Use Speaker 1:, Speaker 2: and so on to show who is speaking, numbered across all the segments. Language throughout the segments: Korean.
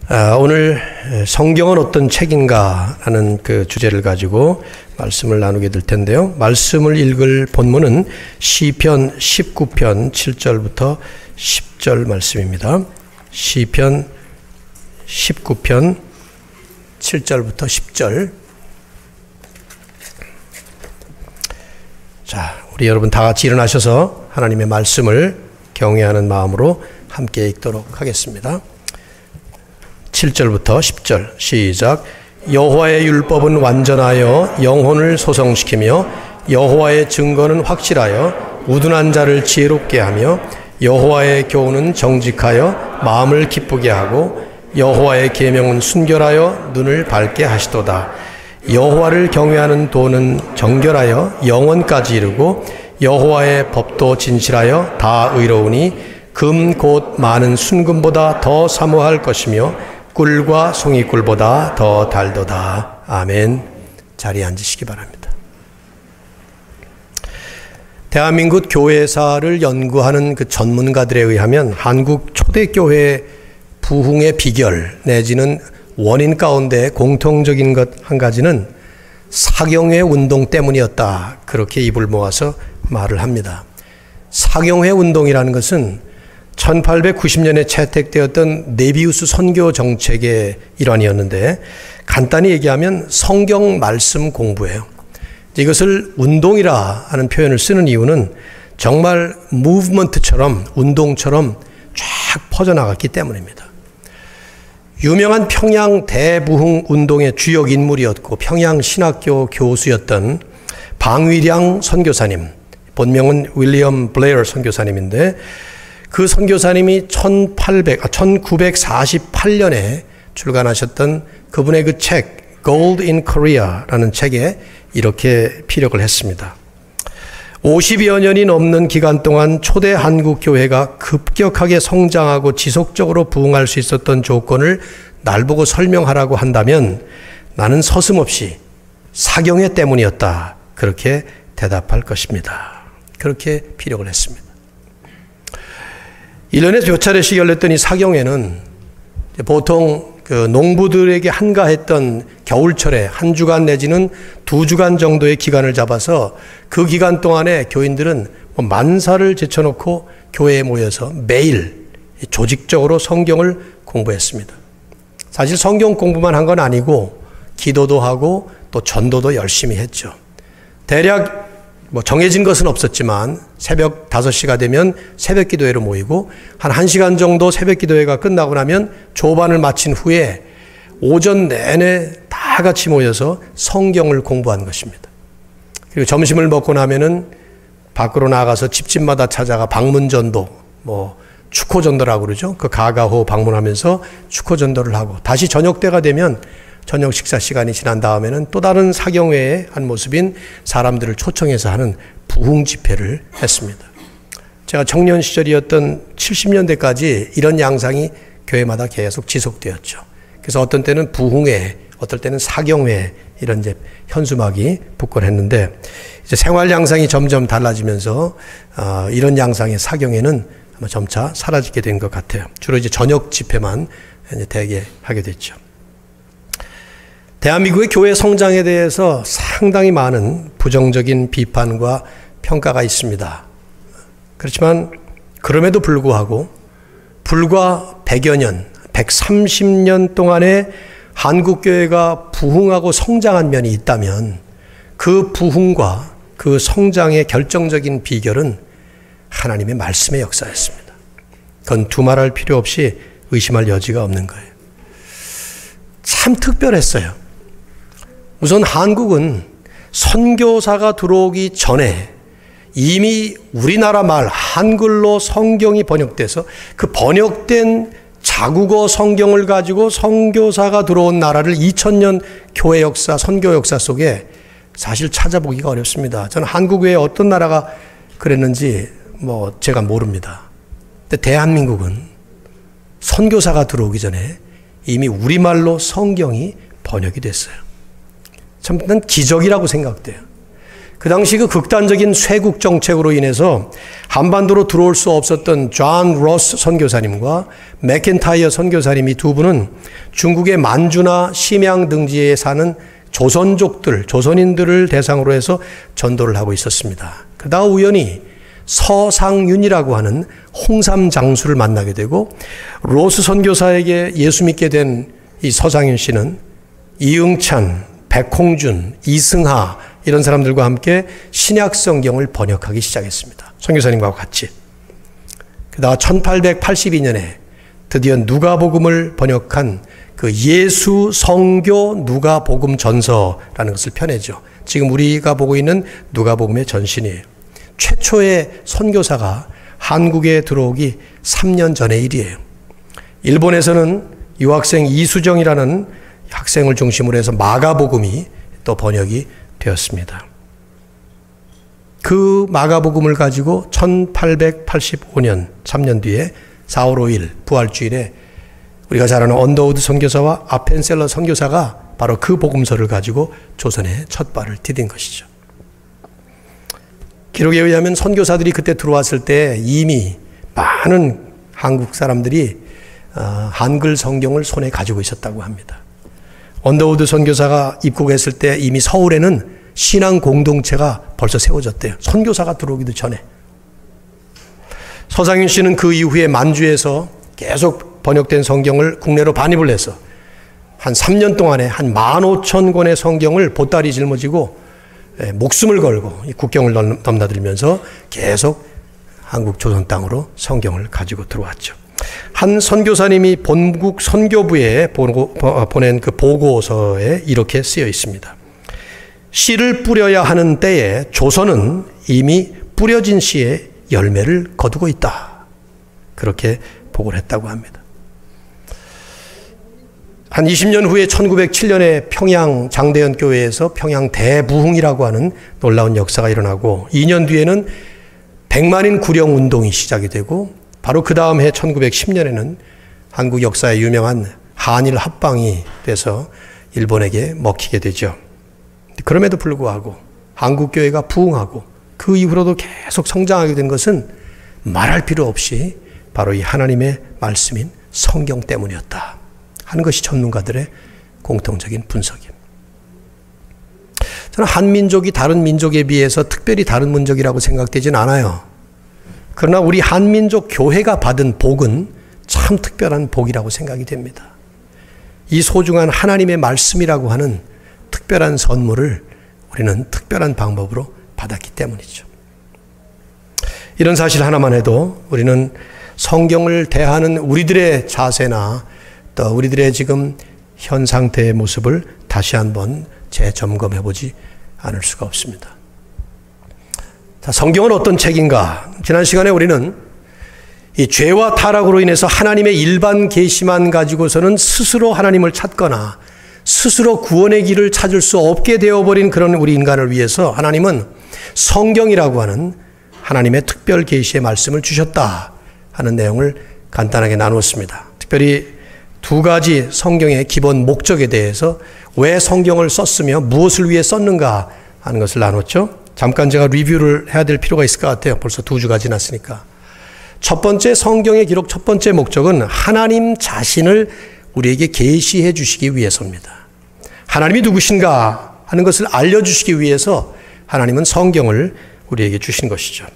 Speaker 1: 오늘 성경은 어떤 책인가 하는 그 주제를 가지고 말씀을 나누게 될 텐데요. 말씀을 읽을 본문은 시편 19편 7절부터 10절 말씀입니다. 시편 19편 7절부터 10절. 자, 우리 여러분 다 같이 일어나셔서 하나님의 말씀을 경외하는 마음으로 함께 읽도록 하겠습니다. 7절부터 10절 시작. 여호와의 율법은 완전하여 영혼을 소성시키며 여호와의 증거는 확실하여 우둔한 자를 지혜롭게 하며 여호와의 교훈은 정직하여 마음을 기쁘게 하고 여호와의 계명은 순결하여 눈을 밝게 하시도다. 여호와를 경외하는 도는 정결하여 영원까지 이르고 여호와의 법도 진실하여 다 의로우니 금 곧 많은 순금보다 더 사모할 것이며 꿀과 송이꿀보다 더 달도다. 아멘. 자리에 앉으시기 바랍니다. 대한민국 교회사를 연구하는 그 전문가들에 의하면 한국 초대교회 부흥의 비결 내지는 원인 가운데 공통적인 것 한 가지는 사경회 운동 때문이었다. 그렇게 입을 모아서 말을 합니다. 사경회 운동이라는 것은 1890년에 채택되었던 네비우스 선교 정책의 일환이었는데 간단히 얘기하면 성경 말씀 공부예요. 이것을 운동이라 하는 표현을 쓰는 이유는 정말 무브먼트처럼 운동처럼 쫙 퍼져나갔기 때문입니다. 유명한 평양 대부흥 운동의 주역 인물이었고 평양 신학교 교수였던 방위량 선교사님, 본명은 윌리엄 블레어 선교사님인데 그 선교사님이 1948년에 출간하셨던 그분의 그 책 Gold in Korea라는 책에 이렇게 피력을 했습니다. 50여 년이 넘는 기간 동안 초대 한국 교회가 급격하게 성장하고 지속적으로 부흥할 수 있었던 조건을 날 보고 설명하라고 한다면 나는 서슴없이 사경회 때문이었다. 그렇게 대답할 것입니다. 그렇게 피력을 했습니다. 1년에 몇 차례씩 열렸던 이 사경회는 보통 그 농부들에게 한가했던 겨울철에 한 주간 내지는 2주간 정도의 기간을 잡아서 그 기간 동안에 교인들은 만사를 제쳐놓고 교회에 모여서 매일 조직적으로 성경을 공부했습니다. 사실 성경 공부만 한 건 아니고 기도도 하고 또 전도도 열심히 했죠. 대략 정해진 것은 없었지만 새벽 5시가 되면 새벽 기도회로 모이고 한 1시간 정도 새벽 기도회가 끝나고 나면 조반을 마친 후에 오전 내내 다 같이 모여서 성경을 공부한 것입니다. 그리고 점심을 먹고 나면은 밖으로 나가서 집집마다 찾아가 방문전도, 축호전도라고 그러죠. 그 가가호 방문하면서 축호전도를 하고 다시 저녁 때가 되면 저녁 식사 시간이 지난 다음에는 또 다른 사경회의 한 모습인 사람들을 초청해서 하는 부흥 집회를 했습니다. 제가 청년 시절이었던 70년대까지 이런 양상이 교회마다 계속 지속되었죠. 그래서 어떤 때는 부흥회, 어떨 때는 사경회 이런 이제 현수막이 붙곤 했는데 이제 생활 양상이 점점 달라지면서 이런 양상의 사경회는 아마 점차 사라지게 된 것 같아요. 주로 이제 저녁 집회만 이제 대개 하게 됐죠. 대한민국의 교회 성장에 대해서 상당히 많은 부정적인 비판과 평가가 있습니다. 그렇지만 그럼에도 불구하고 불과 100여 년, 130년 동안에 한국교회가 부흥하고 성장한 면이 있다면 그 부흥과 그 성장의 결정적인 비결은 하나님의 말씀의 역사였습니다. 그건 두말할 필요 없이 의심할 여지가 없는 거예요. 참 특별했어요. 우선 한국은 선교사가 들어오기 전에 이미 우리나라 말 한글로 성경이 번역돼서 그 번역된 자국어 성경을 가지고 선교사가 들어온 나라를 2000년 교회 역사, 선교 역사 속에 사실 찾아보기가 어렵습니다. 저는 한국 외에 어떤 나라가 그랬는지 제가 모릅니다. 근데 대한민국은 선교사가 들어오기 전에 이미 우리말로 성경이 번역이 됐어요. 참 난 기적이라고 생각돼요. 그 당시 그 극단적인 쇄국 정책으로 인해서 한반도로 들어올 수 없었던 존 로스 선교사님과 맥켄타이어 선교사님 이 두 분은 중국의 만주나 심양 등지에 사는 조선족들, 조선인들을 대상으로 해서 전도를 하고 있었습니다. 그러다가 우연히 서상윤이라고 하는 홍삼 장수를 만나게 되고 로스 선교사에게 예수 믿게 된 이 서상윤 씨는 이응찬, 백홍준, 이승하 이런 사람들과 함께 신약 성경을 번역하기 시작했습니다. 선교사님과 같이. 그러다가 1882년에 드디어 누가복음을 번역한 그 예수 성교 누가복음 전서라는 것을 펴내죠. 지금 우리가 보고 있는 누가복음의 전신이에요. 최초의 선교사가 한국에 들어오기 3년 전의 일이에요. 일본에서는 유학생 이수정이라는 학생을 중심으로 해서 마가복음이 또 번역이 되었습니다. 그 마가복음을 가지고 1885년 3년 뒤에 4월 5일 부활주일에 우리가 잘 아는 언더우드 선교사와 아펜셀러 선교사가 바로 그 복음서를 가지고 조선에 첫 발을 디딘 것이죠. 기록에 의하면 선교사들이 그때 들어왔을 때 이미 많은 한국 사람들이 한글 성경을 손에 가지고 있었다고 합니다. 언더우드 선교사가 입국했을 때 이미 서울에는 신앙 공동체가 벌써 세워졌대요. 선교사가 들어오기도 전에. 서상윤 씨는 그 이후에 만주에서 계속 번역된 성경을 국내로 반입을 해서 한 3년 동안에 한 15,000권의 성경을 보따리 짊어지고 목숨을 걸고 국경을 넘나들면서 계속 한국 조선 땅으로 성경을 가지고 들어왔죠. 한 선교사님이 본국 선교부에 보낸 그 보고서에 이렇게 쓰여 있습니다. 씨를 뿌려야 하는 때에 조선은 이미 뿌려진 씨의 열매를 거두고 있다. 그렇게 보고를 했다고 합니다. 한 20년 후에 1907년에 평양 장대현 교회에서 평양 대부흥이라고 하는 놀라운 역사가 일어나고 2년 뒤에는 100만인 구령 운동이 시작이 되고 바로 그 다음 해 1910년에는 한국 역사에 유명한 한일 합방이 돼서 일본에게 먹히게 되죠. 그럼에도 불구하고 한국교회가 부흥하고 그 이후로도 계속 성장하게 된 것은 말할 필요 없이 바로 이 하나님의 말씀인 성경 때문이었다 하는 것이 전문가들의 공통적인 분석입니다. 저는 한 민족이 다른 민족에 비해서 특별히 다른 민족이라고 생각되진 않아요. 그러나 우리 한민족 교회가 받은 복은 참 특별한 복이라고 생각이 됩니다. 이 소중한 하나님의 말씀이라고 하는 특별한 선물을 우리는 특별한 방법으로 받았기 때문이죠. 이런 사실 하나만 해도 우리는 성경을 대하는 우리들의 자세나 또 우리들의 지금 현 상태의 모습을 다시 한번 재점검해 보지 않을 수가 없습니다. 자, 성경은 어떤 책인가? 지난 시간에 우리는 이 죄와 타락으로 인해서 하나님의 일반 계시만 가지고서는 스스로 하나님을 찾거나 스스로 구원의 길을 찾을 수 없게 되어버린 그런 우리 인간을 위해서 하나님은 성경이라고 하는 하나님의 특별 계시의 말씀을 주셨다 하는 내용을 간단하게 나누었습니다. 특별히 두 가지 성경의 기본 목적에 대해서 왜 성경을 썼으며 무엇을 위해 썼는가 하는 것을 나눴죠. 잠깐 제가 리뷰를 해야 될 필요가 있을 것 같아요. 벌써 2주가 지났으니까. 첫 번째 성경의 기록 첫 번째 목적은 하나님 자신을 우리에게 계시해 주시기 위해서입니다. 하나님이 누구신가 하는 것을 알려주시기 위해서 하나님은 성경을 우리에게 주신 것이죠.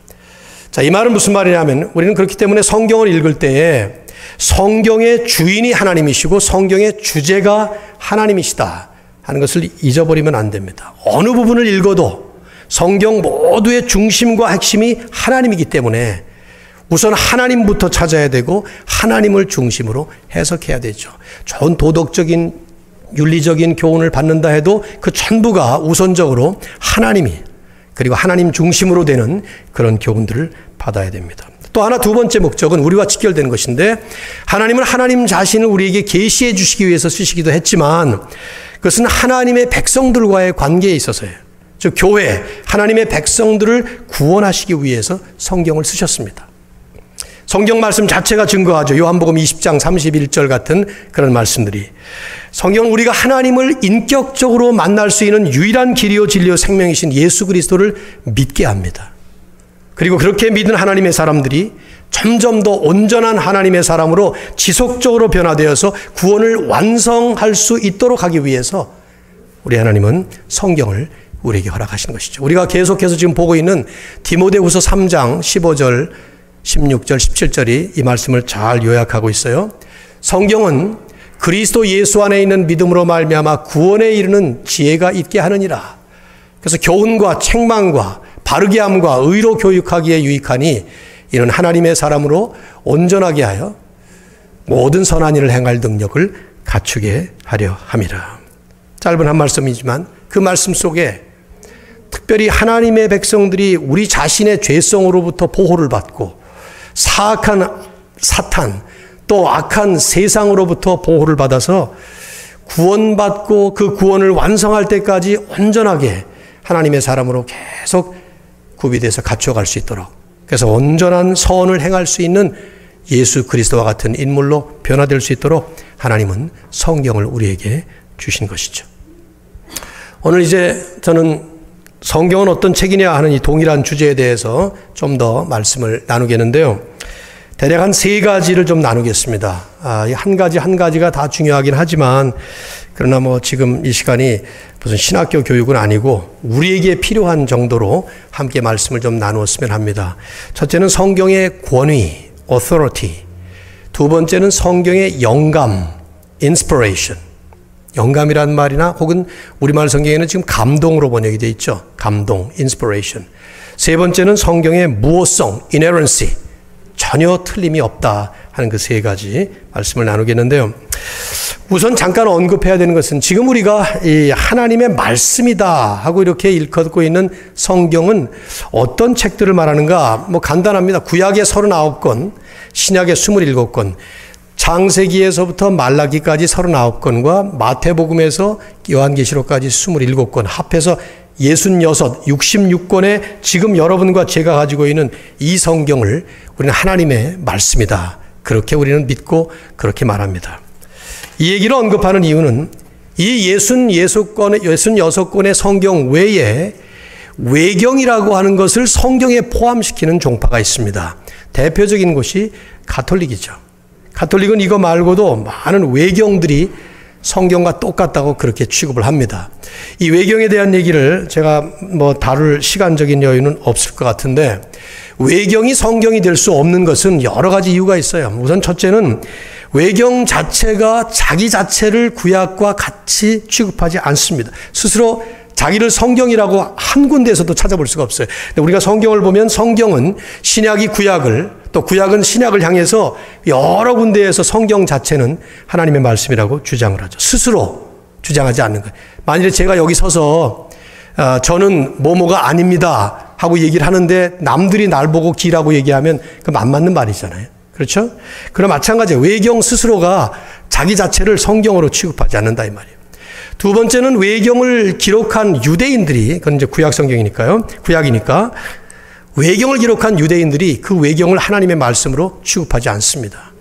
Speaker 1: 자, 이 말은 무슨 말이냐면 우리는 그렇기 때문에 성경을 읽을 때에 성경의 주인이 하나님이시고 성경의 주제가 하나님이시다 하는 것을 잊어버리면 안 됩니다. 어느 부분을 읽어도 성경 모두의 중심과 핵심이 하나님이기 때문에 우선 하나님부터 찾아야 되고 하나님을 중심으로 해석해야 되죠. 좋은 도덕적인 윤리적인 교훈을 받는다 해도 그 전부가 우선적으로 하나님이 그리고 하나님 중심으로 되는 그런 교훈들을 받아야 됩니다. 또 하나 두 번째 목적은 우리와 직결되는 것인데 하나님은 하나님 자신을 우리에게 계시해 주시기 위해서 쓰시기도 했지만 그것은 하나님의 백성들과의 관계에 있어서예요. 즉 교회, 하나님의 백성들을 구원하시기 위해서 성경을 쓰셨습니다. 성경 말씀 자체가 증거하죠. 요한복음 20장 31절 같은 그런 말씀들이. 성경은 우리가 하나님을 인격적으로 만날 수 있는 유일한 길이요 진리요 생명이신 예수 그리스도를 믿게 합니다. 그리고 그렇게 믿은 하나님의 사람들이 점점 더 온전한 하나님의 사람으로 지속적으로 변화되어서 구원을 완성할 수 있도록 하기 위해서 우리 하나님은 성경을 우리에게 허락하신 것이죠. 우리가 계속해서 지금 보고 있는 디모데후서 3장 15절, 16절, 17절이 이 말씀을 잘 요약하고 있어요. 성경은 그리스도 예수 안에 있는 믿음으로 말미암아 구원에 이르는 지혜가 있게 하느니라. 그래서 교훈과 책망과 바르게 함과 의로 교육하기에 유익하니 이는 하나님의 사람으로 온전하게 하여 모든 선한 일을 행할 능력을 갖추게 하려 함이라. 짧은 한 말씀이지만 그 말씀 속에 특별히 하나님의 백성들이 우리 자신의 죄성으로부터 보호를 받고 사악한 사탄 또 악한 세상으로부터 보호를 받아서 구원받고 그 구원을 완성할 때까지 온전하게 하나님의 사람으로 계속 구비돼서 갖춰갈 수 있도록, 그래서 온전한 선을 행할 수 있는 예수 그리스도와 같은 인물로 변화될 수 있도록 하나님은 성경을 우리에게 주신 것이죠. 오늘 이제 저는 성경은 어떤 책이냐 하는 이 동일한 주제에 대해서 좀 더 말씀을 나누겠는데요. 대략 한 세 가지를 좀 나누겠습니다. 한 가지 한 가지가 다 중요하긴 하지만 그러나 지금 이 시간이 무슨 신학교 교육은 아니고 우리에게 필요한 정도로 함께 말씀을 좀 나누었으면 합니다. 첫째는 성경의 권위, authority. 두 번째는 성경의 영감, inspiration. 영감이란 말이나 혹은 우리말 성경에는 지금 감동으로 번역이 되어 있죠. 감동, inspiration. 세 번째는 성경의 무호성, inerrancy. 전혀 틀림이 없다 하는 그 세 가지 말씀을 나누겠는데요. 우선 잠깐 언급해야 되는 것은 지금 우리가 이 하나님의 말씀이다 하고 이렇게 일컫고 있는 성경은 어떤 책들을 말하는가? 간단합니다. 구약의 39권, 신약의 27권, 창세기에서부터 말라기까지 39권과 마태복음에서 요한계시록까지 27권 합해서 66권의 지금 여러분과 제가 가지고 있는 이 성경을 우리는 하나님의 말씀이다. 그렇게 우리는 믿고 그렇게 말합니다. 이 얘기를 언급하는 이유는 이 66권의 성경 외에 외경이라고 하는 것을 성경에 포함시키는 종파가 있습니다. 대표적인 곳이 가톨릭이죠. 가톨릭은 이거 말고도 많은 외경들이 성경과 똑같다고 그렇게 취급을 합니다. 이 외경에 대한 얘기를 제가 다룰 시간적인 여유는 없을 것 같은데, 외경이 성경이 될 수 없는 것은 여러 가지 이유가 있어요. 우선 첫째는 외경 자체가 자기 자체를 구약과 같이 취급하지 않습니다. 스스로 자기를 성경이라고 한 군데에서도 찾아볼 수가 없어요. 근데 우리가 성경을 보면 성경은 신약이 구약을, 또 구약은 신약을 향해서 여러 군데에서 성경 자체는 하나님의 말씀이라고 주장을 하죠. 스스로 주장하지 않는 거예요. 만일에 제가 여기 서서 저는 뭐뭐가 아닙니다 하고 얘기를 하는데 남들이 날 보고 기라고 얘기하면 그럼 안 맞는 말이잖아요. 그렇죠? 그럼 마찬가지예요. 외경 스스로가 자기 자체를 성경으로 취급하지 않는다 이 말이에요. 두 번째는 외경을 기록한 유대인들이, 그건 이제 구약 성경이니까요. 구약이니까 외경을 기록한 유대인들이 그 외경을 하나님의 말씀으로 취급하지 않습니다.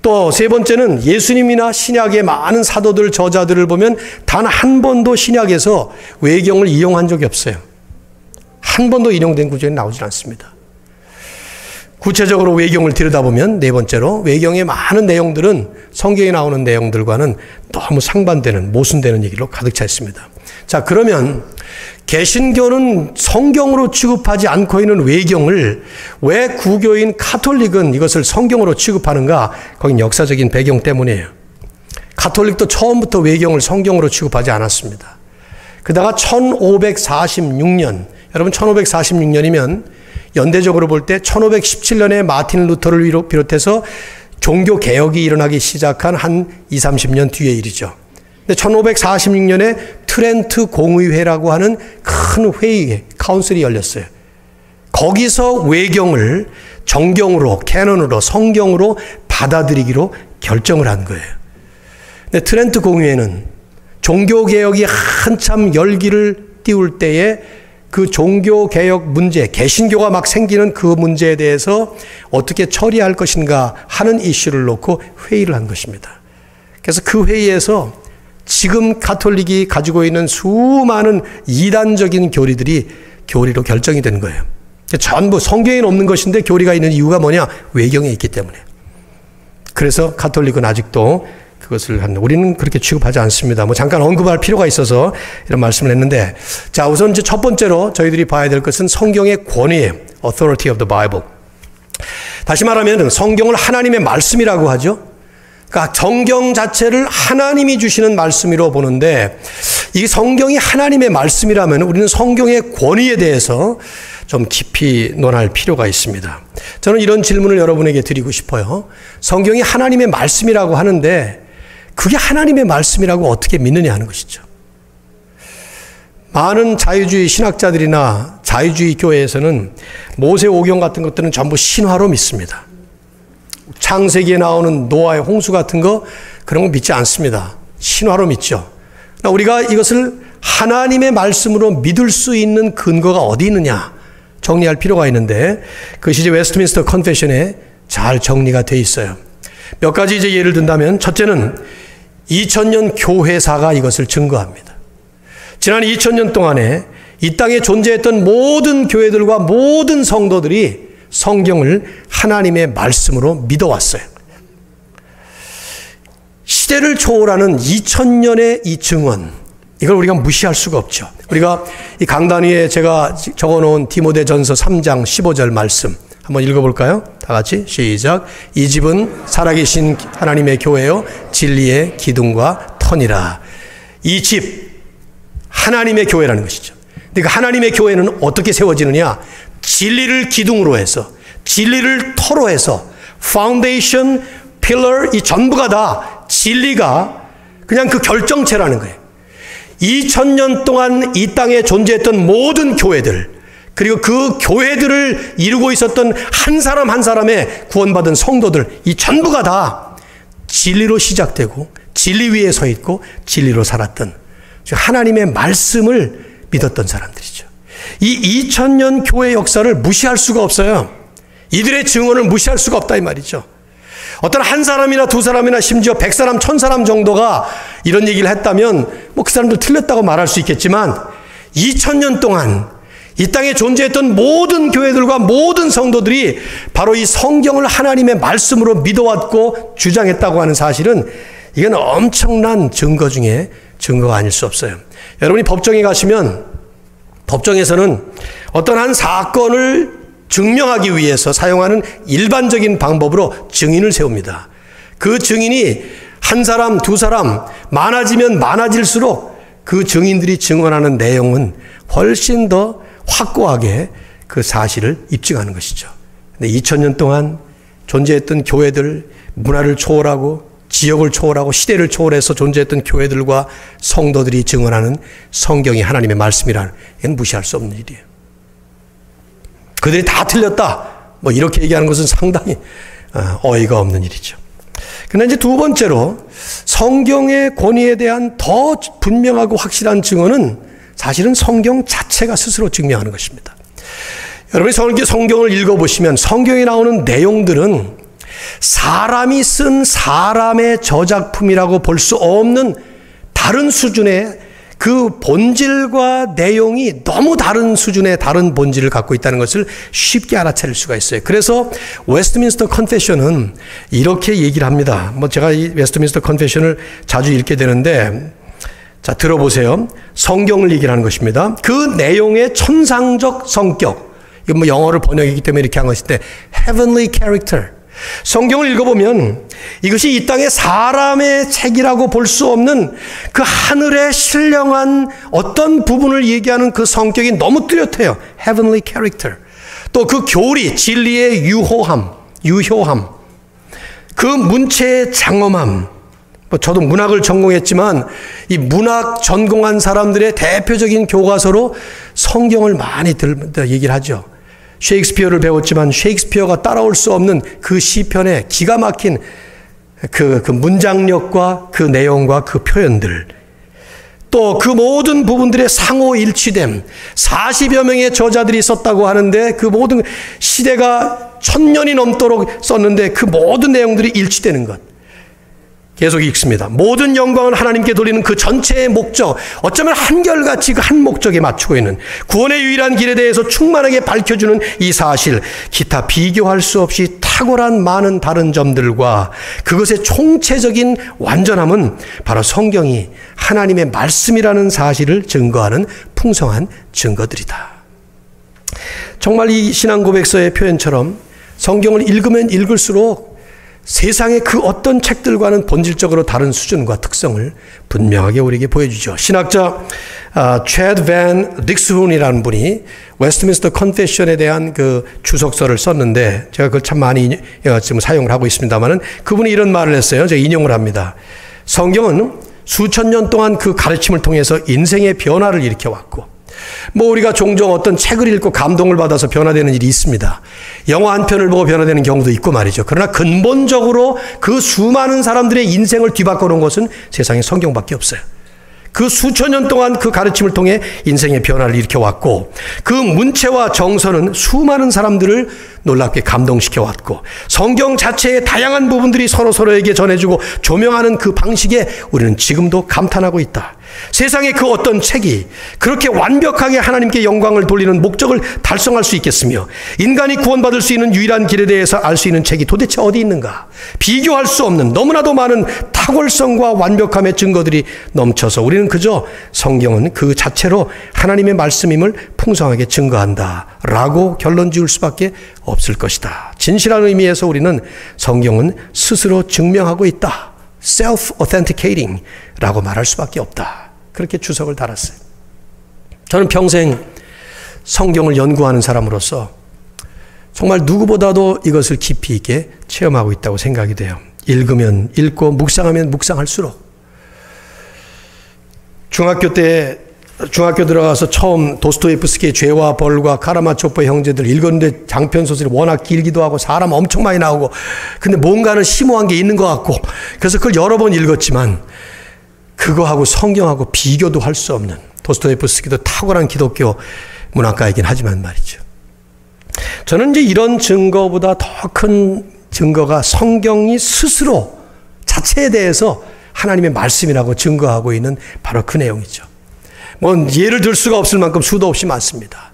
Speaker 1: 또 세 번째는 예수님이나 신약의 많은 사도들, 저자들을 보면 단 한 번도 신약에서 외경을 이용한 적이 없어요. 한 번도 인용된 구절이 나오질 않습니다. 구체적으로 외경을 들여다보면 네 번째로 외경의 많은 내용들은 성경에 나오는 내용들과는 너무 상반되는, 모순되는 얘기로 가득 차 있습니다. 자, 그러면 개신교는 성경으로 취급하지 않고 있는 외경을 왜 구교인 가톨릭은 이것을 성경으로 취급하는가? 거긴 역사적인 배경 때문이에요. 가톨릭도 처음부터 외경을 성경으로 취급하지 않았습니다. 그러다가 1546년, 여러분 1546년이면 연대적으로 볼 때 1517년에 마틴 루터를 비롯해서 종교 개혁이 일어나기 시작한 한 20, 30년 뒤의 일이죠. 근데 1546년에 트렌트 공의회라고 하는 큰 회의, 카운슬이 열렸어요. 거기서 외경을 정경으로, 캐논으로, 성경으로 받아들이기로 결정을 한 거예요. 근데 트렌트 공의회는 종교 개혁이 한참 열기를 띄울 때에 그 종교개혁 문제, 개신교가 막 생기는 그 문제에 대해서 어떻게 처리할 것인가 하는 이슈를 놓고 회의를 한 것입니다. 그래서 그 회의에서 지금 가톨릭이 가지고 있는 수많은 이단적인 교리로 결정이 된 거예요. 전부 성경에는 없는 것인데 교리가 있는 이유가 뭐냐? 외경에 있기 때문에. 그래서 가톨릭은 아직도 그것을 우리는 그렇게 취급하지 않습니다. 잠깐 언급할 필요가 있어서 이런 말씀을 했는데, 자, 우선 이제 첫 번째로 저희들이 봐야 될 것은 성경의 권위예요. Authority of the Bible. 다시 말하면 성경을 하나님의 말씀이라고 하죠. 그러니까 성경 자체를 하나님이 주시는 말씀으로 보는데, 이 성경이 하나님의 말씀이라면 우리는 성경의 권위에 대해서 좀 깊이 논할 필요가 있습니다. 저는 이런 질문을 여러분에게 드리고 싶어요. 성경이 하나님의 말씀이라고 하는데 그게 하나님의 말씀이라고 어떻게 믿느냐 하는 것이죠. 많은 자유주의 신학자들이나 자유주의 교회에서는 모세오경 같은 것들은 전부 신화로 믿습니다. 창세기에 나오는 노아의 홍수 같은 거 그런 거 믿지 않습니다. 신화로 믿죠. 우리가 이것을 하나님의 말씀으로 믿을 수 있는 근거가 어디 있느냐 정리할 필요가 있는데, 그것이 이제 웨스트민스터 컨페션에 잘 정리가 돼 있어요. 몇 가지 이제 예를 든다면, 첫째는 2000년 교회사가 이것을 증거합니다. 지난 2000년 동안에 이 땅에 존재했던 모든 교회들과 모든 성도들이 성경을 하나님의 말씀으로 믿어왔어요. 시대를 초월하는 2000년의 이 증언, 이걸 우리가 무시할 수가 없죠. 우리가 이 강단 위에 제가 적어놓은 디모데전서 3장 15절 말씀 한번 읽어볼까요? 다 같이 시작. 이 집은 살아계신 하나님의 교회요 진리의 기둥과 터니라. 이 집 하나님의 교회라는 것이죠. 그러니까 하나님의 교회는 어떻게 세워지느냐? 진리를 기둥으로 해서, 진리를 터로 해서, 파운데이션, 필러, 이 전부가 다 진리가 그냥 그 결정체라는 거예요. 2000년 동안 이 땅에 존재했던 모든 교회들, 그리고 그 교회들을 이루고 있었던 한 사람 한 사람의 구원받은 성도들, 이 전부가 다 진리로 시작되고 진리 위에 서 있고 진리로 살았던 하나님의 말씀을 믿었던 사람들이죠. 이 2000년 교회 역사를 무시할 수가 없어요. 이들의 증언을 무시할 수가 없다 이 말이죠. 어떤 한 사람이나 두 사람이나 심지어 100사람, 1000사람 정도가 이런 얘기를 했다면 그 사람들 틀렸다고 말할 수 있겠지만, 2000년 동안 이 땅에 존재했던 모든 교회들과 모든 성도들이 바로 이 성경을 하나님의 말씀으로 믿어왔고 주장했다고 하는 사실은, 이건 엄청난 증거 중에 증거가 아닐 수 없어요. 여러분이 법정에 가시면 법정에서는 어떤 한 사건을 증명하기 위해서 사용하는 일반적인 방법으로 증인을 세웁니다. 그 증인이 한 사람, 두 사람 많아지면 많아질수록 그 증인들이 증언하는 내용은 훨씬 더 확고하게 그 사실을 입증하는 것이죠. 근데 2000년 동안 존재했던 교회들, 문화를 초월하고 지역을 초월하고 시대를 초월해서 존재했던 교회들과 성도들이 증언하는 성경이 하나님의 말씀이라는, 이건 무시할 수 없는 일이에요. 그들이 다 틀렸다, 이렇게 얘기하는 것은 상당히 어이가 없는 일이죠. 그러나 이제 두 번째로 성경의 권위에 대한 더 분명하고 확실한 증언은 사실은 성경 자체가 스스로 증명하는 것입니다. 여러분이 성경을 읽어보시면 성경에 나오는 내용들은 사람이 쓴 사람의 저작품이라고 볼 수 없는 다른 수준의 그 본질과 내용이 너무 다른 수준의 다른 본질을 갖고 있다는 것을 쉽게 알아차릴 수가 있어요. 그래서 웨스트민스터 컨페션은 이렇게 얘기를 합니다. 제가 이 웨스트민스터 컨페션을 자주 읽게 되는데, 자, 들어보세요. 성경을 얘기하는 것입니다. 그 내용의 천상적 성격, 이건 영어를 번역이기 때문에 이렇게 한 것인데, heavenly character. 성경을 읽어보면 이것이 이 땅의 사람의 책이라고 볼 수 없는 그 하늘의 신령한 어떤 부분을 얘기하는 그 성격이 너무 뚜렷해요. Heavenly character. 또 그 교리, 진리의 유효함, 그 문체의 장엄함. 저도 문학을 전공했지만 이 문학 전공한 사람들의 대표적인 교과서로 성경을 많이 얘기를 하죠. 셰익스피어를 배웠지만 셰익스피어가 따라올 수 없는 그 시편의 기가 막힌 그 문장력과 그 내용과 그 표현들, 또 그 모든 부분들의 상호 일치됨, 40여 명의 저자들이 썼다고 하는데 그 모든 시대가 1000년이 넘도록 썼는데 그 모든 내용들이 일치되는 것. 계속 읽습니다. 모든 영광은 하나님께 돌리는 그 전체의 목적, 어쩌면 한결같이 그 한 목적에 맞추고 있는 구원의 유일한 길에 대해서 충만하게 밝혀주는 이 사실, 기타 비교할 수 없이 탁월한 많은 다른 점들과 그것의 총체적인 완전함은 바로 성경이 하나님의 말씀이라는 사실을 증거하는 풍성한 증거들이다. 정말 이 신앙 고백서의 표현처럼 성경을 읽으면 읽을수록 세상의 그 어떤 책들과는 본질적으로 다른 수준과 특성을 분명하게 우리에게 보여주죠. 신학자 체드 반 딕스훈이라는 분이 웨스트민스터 컨페션에 대한 그 주석서를 썼는데 제가 그걸 참 많이 지금 사용을 하고 있습니다만은 그분이 이런 말을 했어요. 제가 인용을 합니다. 성경은 수천 년 동안 그 가르침을 통해서 인생의 변화를 일으켜왔고, 뭐 우리가 종종 어떤 책을 읽고 감동을 받아서 변화되는 일이 있습니다. 영화 한 편을 보고 변화되는 경우도 있고 말이죠. 그러나 근본적으로 그 수많은 사람들의 인생을 뒤바꿔 놓은 것은 세상에 성경밖에 없어요. 그 수천 년 동안 그 가르침을 통해 인생의 변화를 일으켜왔고, 그 문체와 정서는 수많은 사람들을 놀랍게 감동시켜왔고, 성경 자체의 다양한 부분들이 서로에게 전해주고 조명하는 그 방식에 우리는 지금도 감탄하고 있다. 세상의 그 어떤 책이 그렇게 완벽하게 하나님께 영광을 돌리는 목적을 달성할 수 있겠으며, 인간이 구원받을 수 있는 유일한 길에 대해서 알 수 있는 책이 도대체 어디 있는가? 비교할 수 없는 너무나도 많은 탁월성과 완벽함의 증거들이 넘쳐서 우리는 그저 성경은 그 자체로 하나님의 말씀임을 풍성하게 증거한다 라고 결론 지을 수밖에 없을 것이다. 진실한 의미에서 우리는 성경은 스스로 증명하고 있다, self-authenticating 라고 말할 수밖에 없다. 그렇게 주석을 달았어요. 저는 평생 성경을 연구하는 사람으로서 정말 누구보다도 이것을 깊이 있게 체험하고 있다고 생각이 돼요. 읽으면 읽고 묵상하면 묵상할수록. 중학교 들어가서 처음 도스토옙스키의 죄와 벌과 카라마초프의 형제들 읽었는데 장편 소설이 워낙 길기도 하고 사람 엄청 많이 나오고, 근데 뭔가는 심오한 게 있는 것 같고, 그래서 그걸 여러 번 읽었지만 그거하고 성경하고 비교도 할 수 없는, 도스토옙스키도 탁월한 기독교 문학가이긴 하지만 말이죠. 저는 이제 이런 증거보다 더 큰 증거가 성경이 스스로 자체에 대해서 하나님의 말씀이라고 증거하고 있는 바로 그 내용이죠. 뭐 예를 들 수가 없을 만큼 수도 없이 많습니다.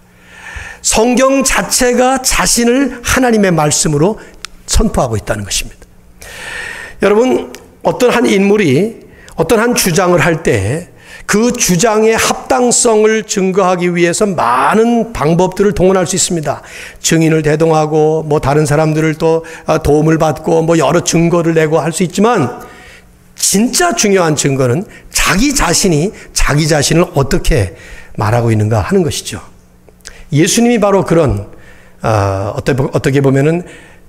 Speaker 1: 성경 자체가 자신을 하나님의 말씀으로 선포하고 있다는 것입니다. 여러분, 어떤 한 인물이 어떤 한 주장을 할 때 그 주장의 합당성을 증거하기 위해서 많은 방법들을 동원할 수 있습니다. 증인을 대동하고 뭐 다른 사람들을 또 도움을 받고 뭐 여러 증거를 내고 할 수 있지만, 진짜 중요한 증거는 자기 자신이 자기 자신을 어떻게 말하고 있는가 하는 것이죠. 예수님이 바로 그런 어떻게 보면은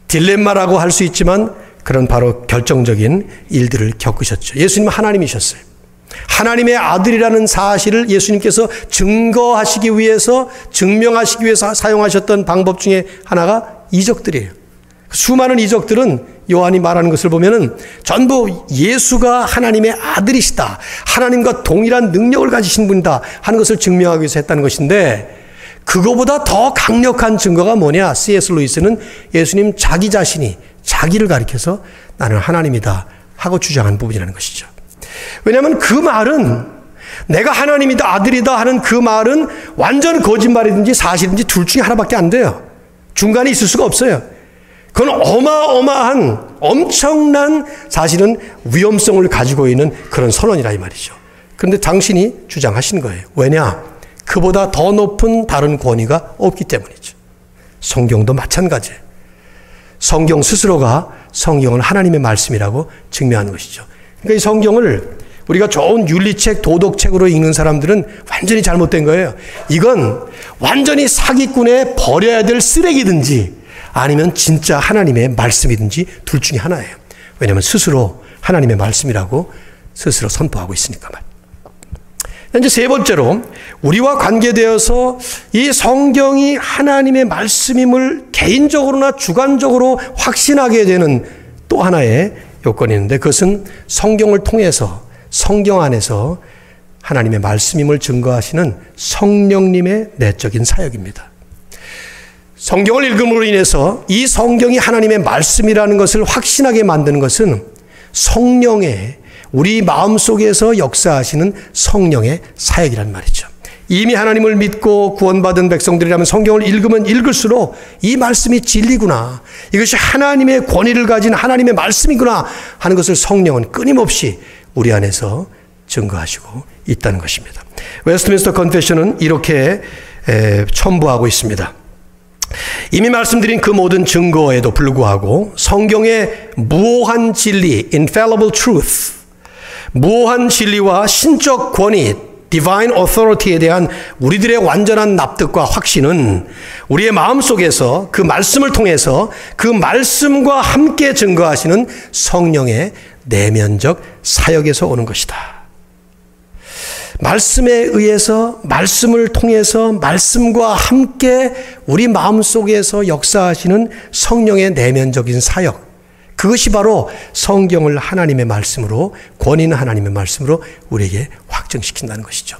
Speaker 1: 딜레마라고 할 수 있지만 그런 바로 결정적인 일들을 겪으셨죠. 예수님은 하나님이셨어요. 하나님의 아들이라는 사실을 예수님께서 증거하시기 위해서, 증명하시기 위해서 사용하셨던 방법 중에 하나가 이적들이에요. 수많은 이적들은 요한이 말하는 것을 보면은 전부 예수가 하나님의 아들이시다, 하나님과 동일한 능력을 가지신 분이다 하는 것을 증명하기 위해서 했다는 것인데, 그거보다 더 강력한 증거가 뭐냐? C.S. 루이스는 예수님 자기 자신이 자기를 가리켜서 나는 하나님이다 하고 주장한 부분이라는 것이죠. 왜냐하면 그 말은, 내가 하나님이다, 아들이다 하는 그 말은 완전 거짓말이든지 사실인지 둘 중에 하나밖에 안 돼요. 중간에 있을 수가 없어요. 그건 어마어마한 엄청난 사실은 위험성을 가지고 있는 그런 선언이라 이 말이죠. 그런데 당신이 주장하신 거예요. 왜냐? 그보다 더 높은 다른 권위가 없기 때문이죠. 성경도 마찬가지예요. 성경 스스로가 성경을 하나님의 말씀이라고 증명하는 것이죠. 그러니까 이 성경을 우리가 좋은 윤리책, 도덕책으로 읽는 사람들은 완전히 잘못된 거예요. 이건 완전히 사기꾼에 버려야 될 쓰레기든지 아니면 진짜 하나님의 말씀이든지 둘 중에 하나예요. 왜냐하면 스스로 하나님의 말씀이라고 스스로 선포하고 있으니까 말이에요. 이제 세 번째로, 우리와 관계되어서 이 성경이 하나님의 말씀임을 개인적으로나 주관적으로 확신하게 되는 또 하나의 요건이 있는데, 그것은 성경을 통해서 성경 안에서 하나님의 말씀임을 증거하시는 성령님의 내적인 사역입니다. 성경을 읽음으로 인해서 이 성경이 하나님의 말씀이라는 것을 확신하게 만드는 것은 성령의 우리 마음속에서 역사하시는 성령의 사역이란 말이죠. 이미 하나님을 믿고 구원받은 백성들이라면 성경을 읽으면 읽을수록 이 말씀이 진리구나, 이것이 하나님의 권위를 가진 하나님의 말씀이구나 하는 것을 성령은 끊임없이 우리 안에서 증거하시고 있다는 것입니다. 웨스트민스터 컨페션은 이렇게 첨부하고 있습니다. 이미 말씀드린 그 모든 증거에도 불구하고 성경의 무오한 진리, infallible truth, 무오한 진리와 신적 권위, divine authority에 대한 우리들의 완전한 납득과 확신은 우리의 마음속에서 그 말씀을 통해서 그 말씀과 함께 증거하시는 성령의 내면적 사역에서 오는 것이다. 말씀에 의해서, 말씀을 통해서, 말씀과 함께 우리 마음속에서 역사하시는 성령의 내면적인 사역, 그것이 바로 성경을 하나님의 말씀으로, 권위 있는 하나님의 말씀으로 우리에게 확증시킨다는 것이죠.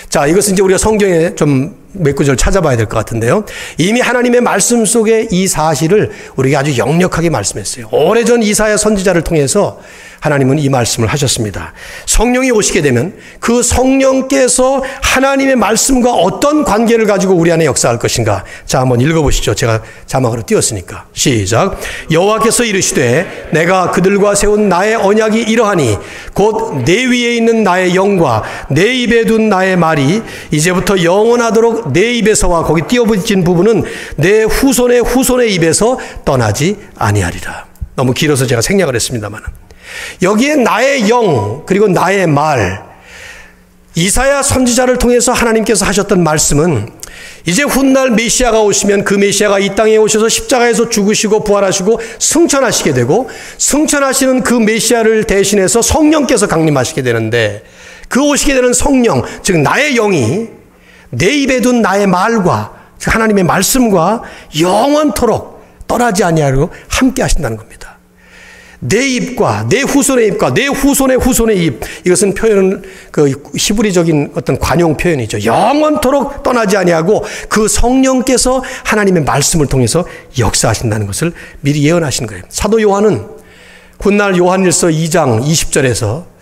Speaker 1: 자, 이것은 이제 우리가 성경에 좀 몇 구절 찾아봐야 될 것 같은데요. 이미 하나님의 말씀 속에 이 사실을 우리에게 아주 역력하게 말씀했어요. 오래전 이사야 선지자를 통해서 하나님은 이 말씀을 하셨습니다. 성령이 오시게 되면 그 성령께서 하나님의 말씀과 어떤 관계를 가지고 우리 안에 역사할 것인가. 자, 한번 읽어보시죠. 제가 자막으로 띄웠으니까. 시작. 여호와께서 이르시되 내가 그들과 세운 나의 언약이 이러하니 곧 내 위에 있는 나의 영과 내 입에 둔 나의 말이 이제부터 영원하도록 내 입에서와, 거기 띄어붙인 부분은 내 후손의 입에서 떠나지 아니하리라. 너무 길어서 제가 생략을 했습니다만, 여기에 나의 영 그리고 나의 말, 이사야 선지자를 통해서 하나님께서 하셨던 말씀은 이제 훗날 메시아가 오시면 그 메시아가 이 땅에 오셔서 십자가에서 죽으시고 부활하시고 승천하시게 되고, 승천하시는 그 메시아를 대신해서 성령께서 강림하시게 되는데, 그 오시게 되는 성령, 즉 나의 영이 내 입에 둔 나의 말과, 즉 하나님의 말씀과 영원토록 떠나지 아니하고 함께 하신다는 겁니다. 내 입과 내 후손의 입과 내 후손의 후손의 입, 이것은 표현은 그 히브리적인 어떤 관용 표현이죠. 영원토록 떠나지 아니하고 그 성령께서 하나님의 말씀을 통해서 역사하신다는 것을 미리 예언하신 거예요. 사도 요한은 훗날 요한일서 2장 20절에서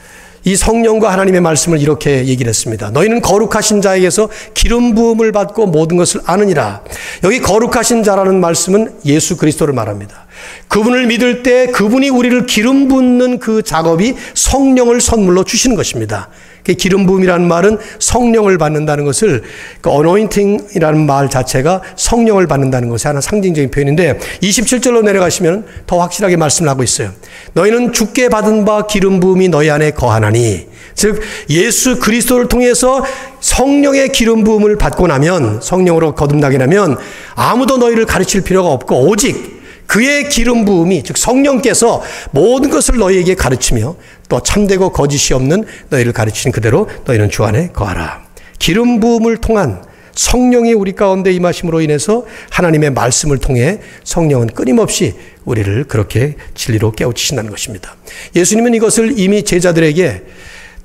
Speaker 1: 이 성령과 하나님의 말씀을 이렇게 얘기를 했습니다. 너희는 거룩하신 자에게서 기름 부음을 받고 모든 것을 아느니라. 여기 거룩하신 자라는 말씀은 예수 그리스도를 말합니다. 그분을 믿을 때 그분이 우리를 기름 붓는 그 작업이 성령을 선물로 주시는 것입니다. 기름 부음이라는 말은 성령을 받는다는 것을, 그 anointing이라는 말 자체가 성령을 받는다는 것이 하나 상징적인 표현인데, 27절로 내려가시면 더 확실하게 말씀을 하고 있어요. 너희는 주께 받은 바 기름 부음이 너희 안에 거하나니, 즉 예수 그리스도를 통해서 성령의 기름 부음을 받고 나면, 성령으로 거듭나게 되면 아무도 너희를 가르칠 필요가 없고 오직 그의 기름 부음이, 즉 성령께서 모든 것을 너희에게 가르치며 또 참되고 거짓이 없는 너희를 가르치는 그대로 너희는 주 안에 거하라. 기름 부음을 통한 성령이 우리 가운데 임하심으로 인해서 하나님의 말씀을 통해 성령은 끊임없이 우리를 그렇게 진리로 깨우치신다는 것입니다. 예수님은 이것을 이미 제자들에게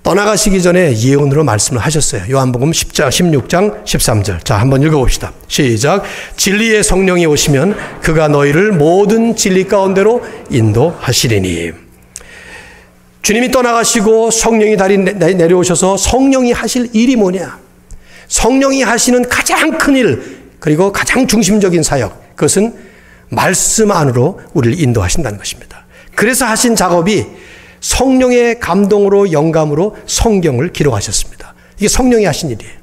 Speaker 1: 떠나가시기 전에 예언으로 말씀을 하셨어요. 요한복음 10장, 16장, 13절. 자, 한번 읽어봅시다. 시작. 진리의 성령이 오시면 그가 너희를 모든 진리 가운데로 인도하시리니. 주님이 떠나가시고 성령이 다리 내려오셔서 성령이 하실 일이 뭐냐? 성령이 하시는 가장 큰 일, 그리고 가장 중심적인 사역, 그것은 말씀 안으로 우리를 인도하신다는 것입니다. 그래서 하신 작업이 성령의 감동으로, 영감으로 성경을 기록하셨습니다. 이게 성령이 하신 일이에요.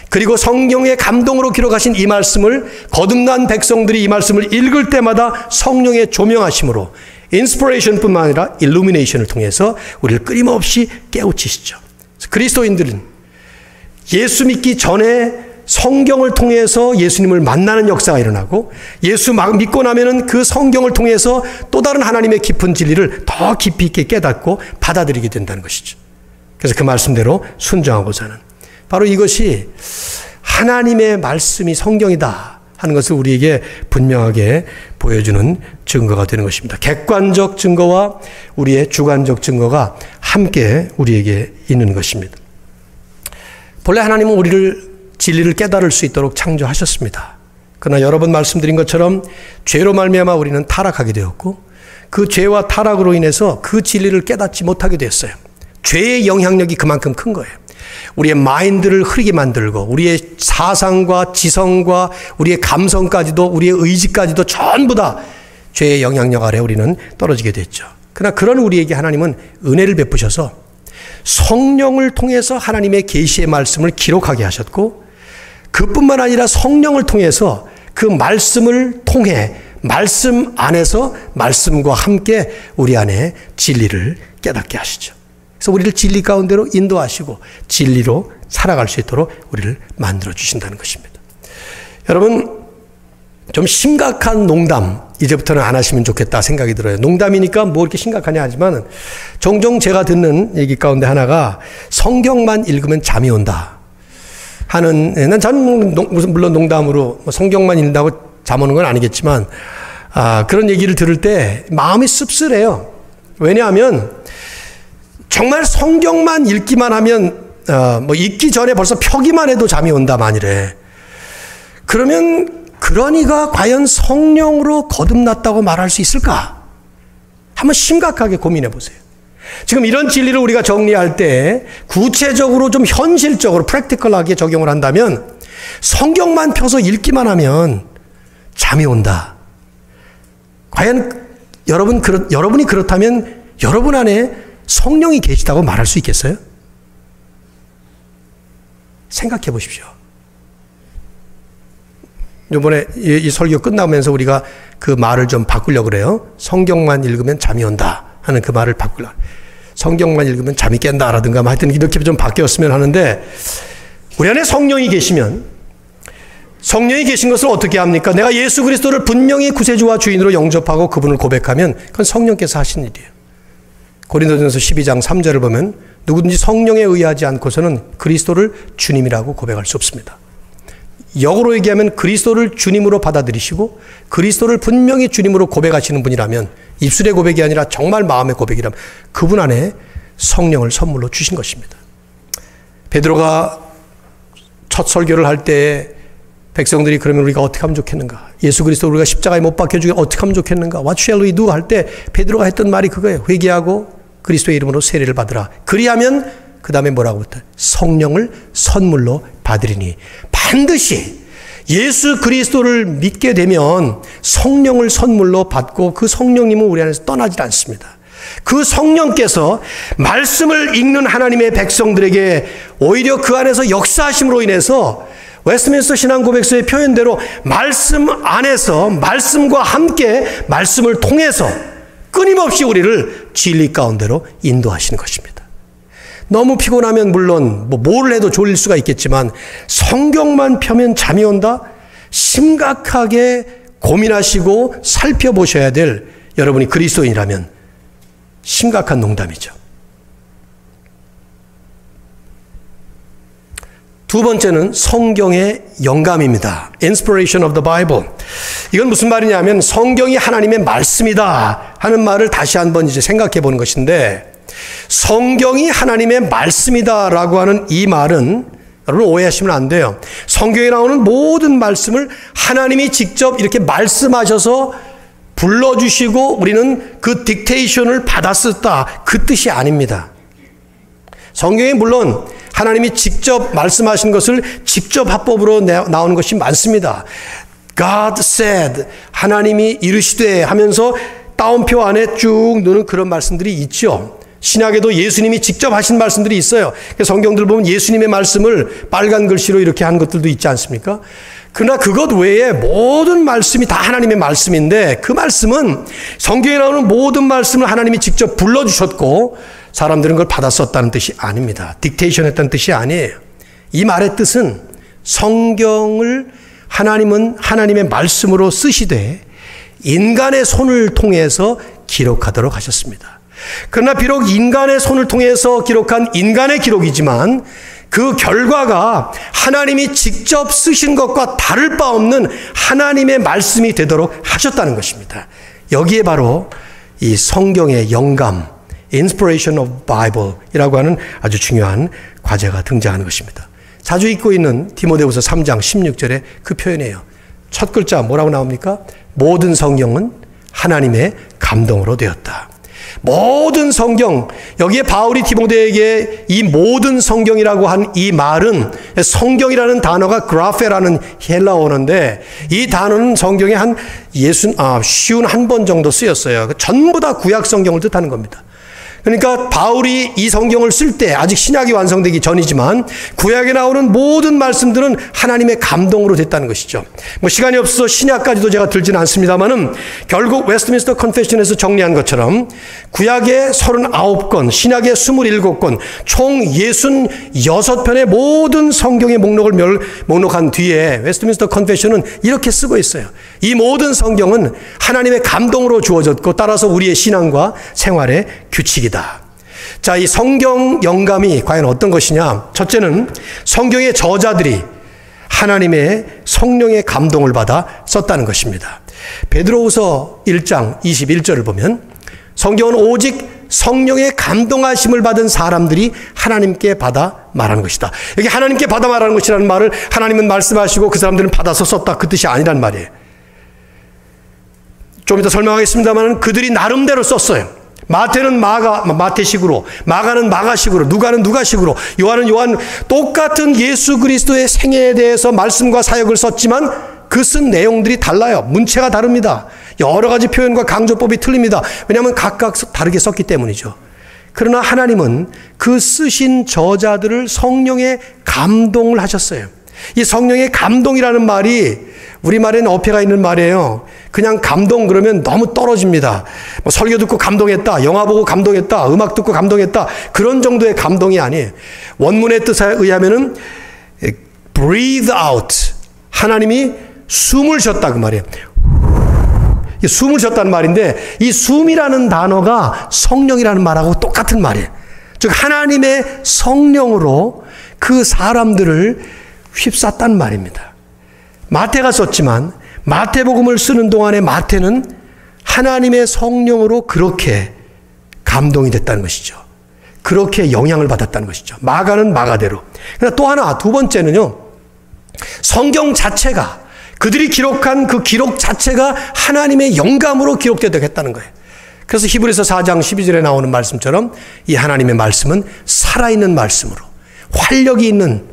Speaker 1: 그리고 성령의 감동으로 기록하신 이 말씀을 거듭난 백성들이 이 말씀을 읽을 때마다 성령의 조명하심으로, 인스피레이션뿐만 아니라 일루미네이션을 통해서 우리를 끊임없이 깨우치시죠. 그리스도인들은 예수 믿기 전에 성경을 통해서 예수님을 만나는 역사가 일어나고, 예수 믿고 나면은 그 성경을 통해서 또 다른 하나님의 깊은 진리를 더 깊이 있게 깨닫고 받아들이게 된다는 것이죠. 그래서 그 말씀대로 순종하고자 하는, 바로 이것이 하나님의 말씀이 성경이다 하는 것을 우리에게 분명하게 보여주는 증거가 되는 것입니다. 객관적 증거와 우리의 주관적 증거가 함께 우리에게 있는 것입니다. 본래 하나님은 우리를 진리를 깨달을 수 있도록 창조하셨습니다. 그러나 여러 번 말씀드린 것처럼 죄로 말미암아 우리는 타락하게 되었고 그 죄와 타락으로 인해서 그 진리를 깨닫지 못하게 되었어요. 죄의 영향력이 그만큼 큰 거예요. 우리의 마인드를 흐리게 만들고 우리의 사상과 지성과 우리의 감성까지도 우리의 의지까지도 전부 다 죄의 영향력 아래 우리는 떨어지게 됐죠. 그러나 그런 우리에게 하나님은 은혜를 베푸셔서 성령을 통해서 하나님의 계시의 말씀을 기록하게 하셨고 그뿐만 아니라 성령을 통해서 그 말씀을 통해 말씀 안에서 말씀과 함께 우리 안에 진리를 깨닫게 하시죠. 그래서 우리를 진리 가운데로 인도하시고 진리로 살아갈 수 있도록 우리를 만들어 주신다는 것입니다. 여러분, 좀 심각한 농담 이제부터는 안 하시면 좋겠다 생각이 들어요. 농담이니까 뭐 이렇게 심각하냐 하지만 종종 제가 듣는 얘기 가운데 하나가 성경만 읽으면 잠이 온다 하는, 저는 물론 농담으로 성경만 읽는다고 잠 오는 건 아니겠지만 그런 얘기를 들을 때 마음이 씁쓸해요. 왜냐하면 정말 성경만 읽기만 하면 읽기 전에 벌써 펴기만 해도 잠이 온다 만일에 그러면 그러니가 과연 성령으로 거듭났다고 말할 수 있을까? 한번 심각하게 고민해 보세요. 지금 이런 진리를 우리가 정리할 때 구체적으로 좀 현실적으로 프랙티컬하게 적용을 한다면 성경만 펴서 읽기만 하면 잠이 온다. 과연 여러분이 그렇다면 여러분 안에 성령이 계시다고 말할 수 있겠어요? 생각해 보십시오. 이번에 이 설교 끝나면서 우리가 그 말을 좀 바꾸려고 그래요. 성경만 읽으면 잠이 온다 하는 그 말을 바꾸려고. 성경만 읽으면 잠이 깬다라든가 하여튼 이렇게 좀 바뀌었으면 하는데 우리 안에 성령이 계시면 성령이 계신 것을 어떻게 합니까? 내가 예수 그리스도를 분명히 구세주와 주인으로 영접하고 그분을 고백하면 그건 성령께서 하신 일이에요. 고린도전서 12장 3절을 보면 누구든지 성령에 의하지 않고서는 그리스도를 주님이라고 고백할 수 없습니다. 역으로 얘기하면 그리스도를 주님으로 받아들이시고 그리스도를 분명히 주님으로 고백하시는 분이라면 입술의 고백이 아니라 정말 마음의 고백이라면 그분 안에 성령을 선물로 주신 것입니다. 베드로가 첫 설교를 할 때 백성들이 그러면 우리가 어떻게 하면 좋겠는가? 예수 그리스도 우리가 십자가에 못 박혀주게 어떻게 하면 좋겠는가? What shall we do? 할 때 베드로가 했던 말이 그거예요. 회개하고 그리스도의 이름으로 세례를 받으라. 그리하면 그 다음에 뭐라고 했다? 성령을 선물로 받으리니. 반드시 예수 그리스도를 믿게 되면 성령을 선물로 받고 그 성령님은 우리 안에서 떠나질 않습니다. 그 성령께서 말씀을 읽는 하나님의 백성들에게 오히려 그 안에서 역사하심으로 인해서 웨스트민스터 신앙고백서의 표현대로 말씀 안에서 말씀과 함께 말씀을 통해서 끊임없이 우리를 진리 가운데로 인도하시는 것입니다. 너무 피곤하면 물론 뭘 해도 졸릴 수가 있겠지만 성경만 펴면 잠이 온다? 심각하게 고민하시고 살펴보셔야 될 여러분이 그리스도인이라면 심각한 농담이죠. 두 번째는 성경의 영감입니다. Inspiration of the Bible. 이건 무슨 말이냐면 성경이 하나님의 말씀이다 하는 말을 다시 한번 이제 생각해 보는 것인데 성경이 하나님의 말씀이다라고 하는 이 말은 여러분 오해하시면 안 돼요. 성경에 나오는 모든 말씀을 하나님이 직접 이렇게 말씀하셔서 불러주시고 우리는 그 딕테이션을 받았었다 그 뜻이 아닙니다. 성경에 물론 하나님이 직접 말씀하신 것을 직접 합법으로 나오는 것이 많습니다. God said, 하나님이 이르시되 하면서 따옴표 안에 쭉 넣는 그런 말씀들이 있죠. 신약에도 예수님이 직접 하신 말씀들이 있어요. 성경들 보면 예수님의 말씀을 빨간 글씨로 이렇게 한 것들도 있지 않습니까? 그러나 그것 외에 모든 말씀이 다 하나님의 말씀인데 그 말씀은 성경에 나오는 모든 말씀을 하나님이 직접 불러주셨고 사람들은 그걸 받았었다는 뜻이 아닙니다. 딕테이션 했다는 뜻이 아니에요. 이 말의 뜻은 성경을 하나님은 하나님의 말씀으로 쓰시되 인간의 손을 통해서 기록하도록 하셨습니다. 그러나 비록 인간의 손을 통해서 기록한 인간의 기록이지만 그 결과가 하나님이 직접 쓰신 것과 다를 바 없는 하나님의 말씀이 되도록 하셨다는 것입니다. 여기에 바로 이 성경의 영감, Inspiration of Bible 이라고 하는 아주 중요한 과제가 등장하는 것입니다. 자주 읽고 있는 디모데후서 3장 16절에 그 표현이에요. 첫 글자 뭐라고 나옵니까? 모든 성경은 하나님의 감동으로 되었다. 모든 성경, 여기에 바울이 디모데에게 이 모든 성경이라고 한 이 말은 성경이라는 단어가 그라페라는 헬라어인데 이 단어는 성경에 한 51번 정도 쓰였어요. 전부 다 구약 성경을 뜻하는 겁니다. 그러니까 바울이 이 성경을 쓸 때 아직 신약이 완성되기 전이지만 구약에 나오는 모든 말씀들은 하나님의 감동으로 됐다는 것이죠. 뭐 시간이 없어서 신약까지도 제가 들지는 않습니다만은 결국 웨스트민스터 컨페션에서 정리한 것처럼 구약의 39권, 신약의 27권, 총 66편의 모든 성경의 목록을 목록한 뒤에 웨스트민스터 컨페션은 이렇게 쓰고 있어요. 이 모든 성경은 하나님의 감동으로 주어졌고 따라서 우리의 신앙과 생활의 규칙이다. 자, 이 성경 영감이 과연 어떤 것이냐? 첫째는 성경의 저자들이 하나님의 성령의 감동을 받아 썼다는 것입니다. 베드로후서 1장 21절을 보면 성경은 오직 성령의 감동하심을 받은 사람들이 하나님께 받아 말하는 것이다. 여기 하나님께 받아 말하는 것이라는 말을 하나님은 말씀하시고 그 사람들은 받아서 썼다, 그 뜻이 아니란 말이에요. 좀 이따 설명하겠습니다만 그들이 나름대로 썼어요. 마태는 마태식으로, 마가는 마가식으로, 누가는 누가식으로, 요한은 요한, 똑같은 예수 그리스도의 생애에 대해서 말씀과 사역을 썼지만 그 쓴 내용들이 달라요. 문체가 다릅니다. 여러 가지 표현과 강조법이 틀립니다. 왜냐하면 각각 다르게 썼기 때문이죠. 그러나 하나님은 그 쓰신 저자들을 성령의 감동을 하셨어요. 이 성령의 감동이라는 말이 우리말에는 어폐가 있는 말이에요. 그냥 감동 그러면 너무 떨어집니다. 뭐 설교 듣고 감동했다, 영화 보고 감동했다, 음악 듣고 감동했다, 그런 정도의 감동이 아니에요. 원문의 뜻에 의하면은 breathe out, 하나님이 숨을 쉬었다 그 말이에요. 숨을 쉬었다는 말인데 이 숨이라는 단어가 성령이라는 말하고 똑같은 말이에요. 즉 하나님의 성령으로 그 사람들을 휩쌌단 말입니다. 마태가 썼지만 마태복음을 쓰는 동안에 마태는 하나님의 성령으로 그렇게 감동이 됐다는 것이죠. 그렇게 영향을 받았다는 것이죠. 마가는 마가대로. 그러나 또 하나, 두 번째는요, 성경 자체가, 그들이 기록한 그 기록 자체가 하나님의 영감으로 기록되도록 했다는 거예요. 그래서 히브리서 4장 12절에 나오는 말씀처럼 이 하나님의 말씀은 살아있는 말씀으로, 활력이 있는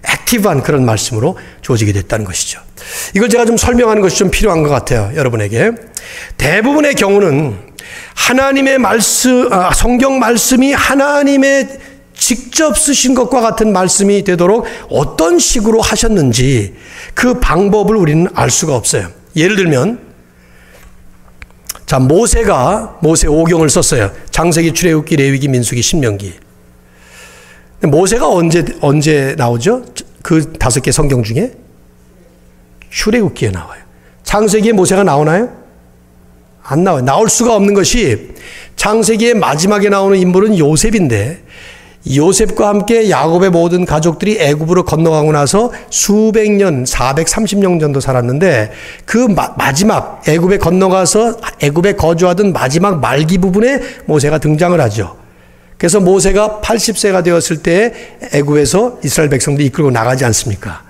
Speaker 1: 액티브한 그런 말씀으로 주어지게 됐다는 것이죠. 이걸 제가 좀 설명하는 것이 좀 필요한 것 같아요. 여러분에게. 대부분의 경우는 하나님의 말씀, 성경 말씀이 하나님의 직접 쓰신 것과 같은 말씀이 되도록 어떤 식으로 하셨는지 그 방법을 우리는 알 수가 없어요. 예를 들면, 자, 모세가 모세 오경을 썼어요. 창세기, 출애굽기, 레위기, 민수기, 신명기. 모세가 언제 나오죠? 그 5개 성경 중에? 출애굽기에 나와요. 창세기에 모세가 나오나요? 안 나와요. 나올 수가 없는 것이 창세기의 마지막에 나오는 인물은 요셉인데 요셉과 함께 야곱의 모든 가족들이 애굽으로 건너가고 나서 수백 년, 430년 정도 살았는데 그 마지막 애굽에 건너가서 애굽에 거주하던 마지막 말기 부분에 모세가 등장을 하죠. 그래서 모세가 80세가 되었을 때 애굽에서 이스라엘 백성들이 이끌고 나가지 않습니까?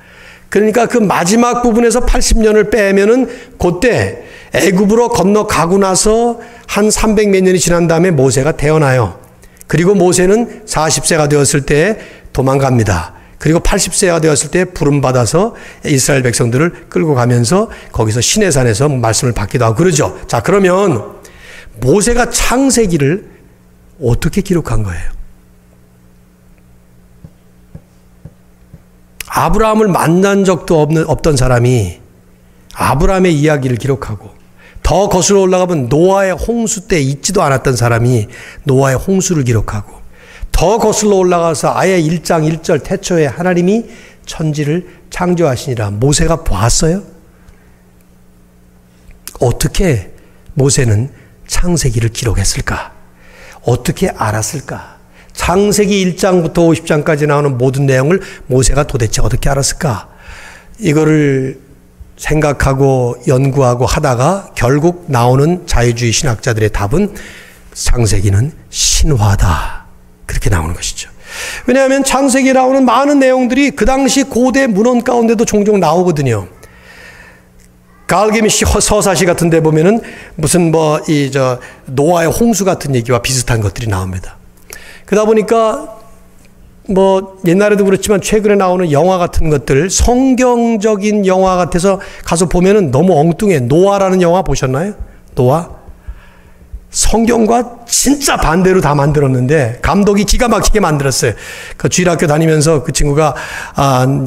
Speaker 1: 그러니까 그 마지막 부분에서 80년을 빼면은 그때 애굽으로 건너가고 나서 한 300몇 년이 지난 다음에 모세가 태어나요. 그리고 모세는 40세가 되었을 때 도망갑니다. 그리고 80세가 되었을 때 부름받아서 이스라엘 백성들을 끌고 가면서 거기서 시내산에서 말씀을 받기도 하고 그러죠. 자, 그러면 모세가 창세기를 어떻게 기록한 거예요? 아브라함을 만난 적도 없던 사람이 아브라함의 이야기를 기록하고 더 거슬러 올라가면 노아의 홍수 때 있지도 않았던 사람이 노아의 홍수를 기록하고 더 거슬러 올라가서 아예 1장 1절 태초에 하나님이 천지를 창조하시니라 모세가 봤어요? 어떻게 모세는 창세기를 기록했을까? 어떻게 알았을까? 창세기 1장부터 50장까지 나오는 모든 내용을 모세가 도대체 어떻게 알았을까? 이거를 생각하고 연구하고 하다가 결국 나오는 자유주의 신학자들의 답은 창세기는 신화다. 그렇게 나오는 것이죠. 왜냐하면 창세기에 나오는 많은 내용들이 그 당시 고대 문헌 가운데도 종종 나오거든요. 갈기미시 서사시 같은 데 보면은 무슨 노아의 홍수 같은 얘기와 비슷한 것들이 나옵니다. 그러다 보니까 옛날에도 그렇지만 최근에 나오는 영화 같은 것들, 성경적인 영화 같아서 가서 보면은 너무 엉뚱해. 노아라는 영화 보셨나요? 노아? 성경과 진짜 반대로 다 만들었는데 감독이 기가 막히게 만들었어요. 그 주일학교 다니면서 그 친구가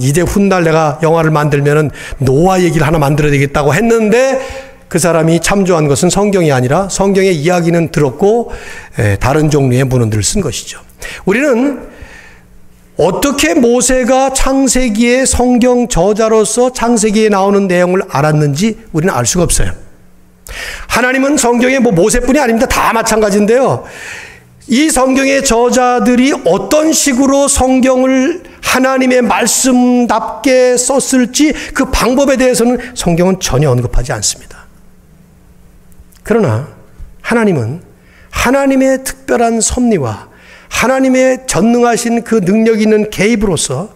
Speaker 1: 이제 훗날 내가 영화를 만들면은 노아 얘기를 하나 만들어야 되겠다고 했는데 그 사람이 참조한 것은 성경이 아니라 성경의 이야기는 들었고 다른 종류의 문헌들을 쓴 것이죠. 우리는 어떻게 모세가 창세기의 성경 저자로서 창세기에 나오는 내용을 알았는지 우리는 알 수가 없어요. 하나님은 성경에 모세뿐이 아닙니다. 다 마찬가지인데요. 이 성경의 저자들이 어떤 식으로 성경을 하나님의 말씀답게 썼을지 그 방법에 대해서는 성경은 전혀 언급하지 않습니다. 그러나 하나님은 하나님의 특별한 섭리와 하나님의 전능하신 그 능력 있는 개입으로서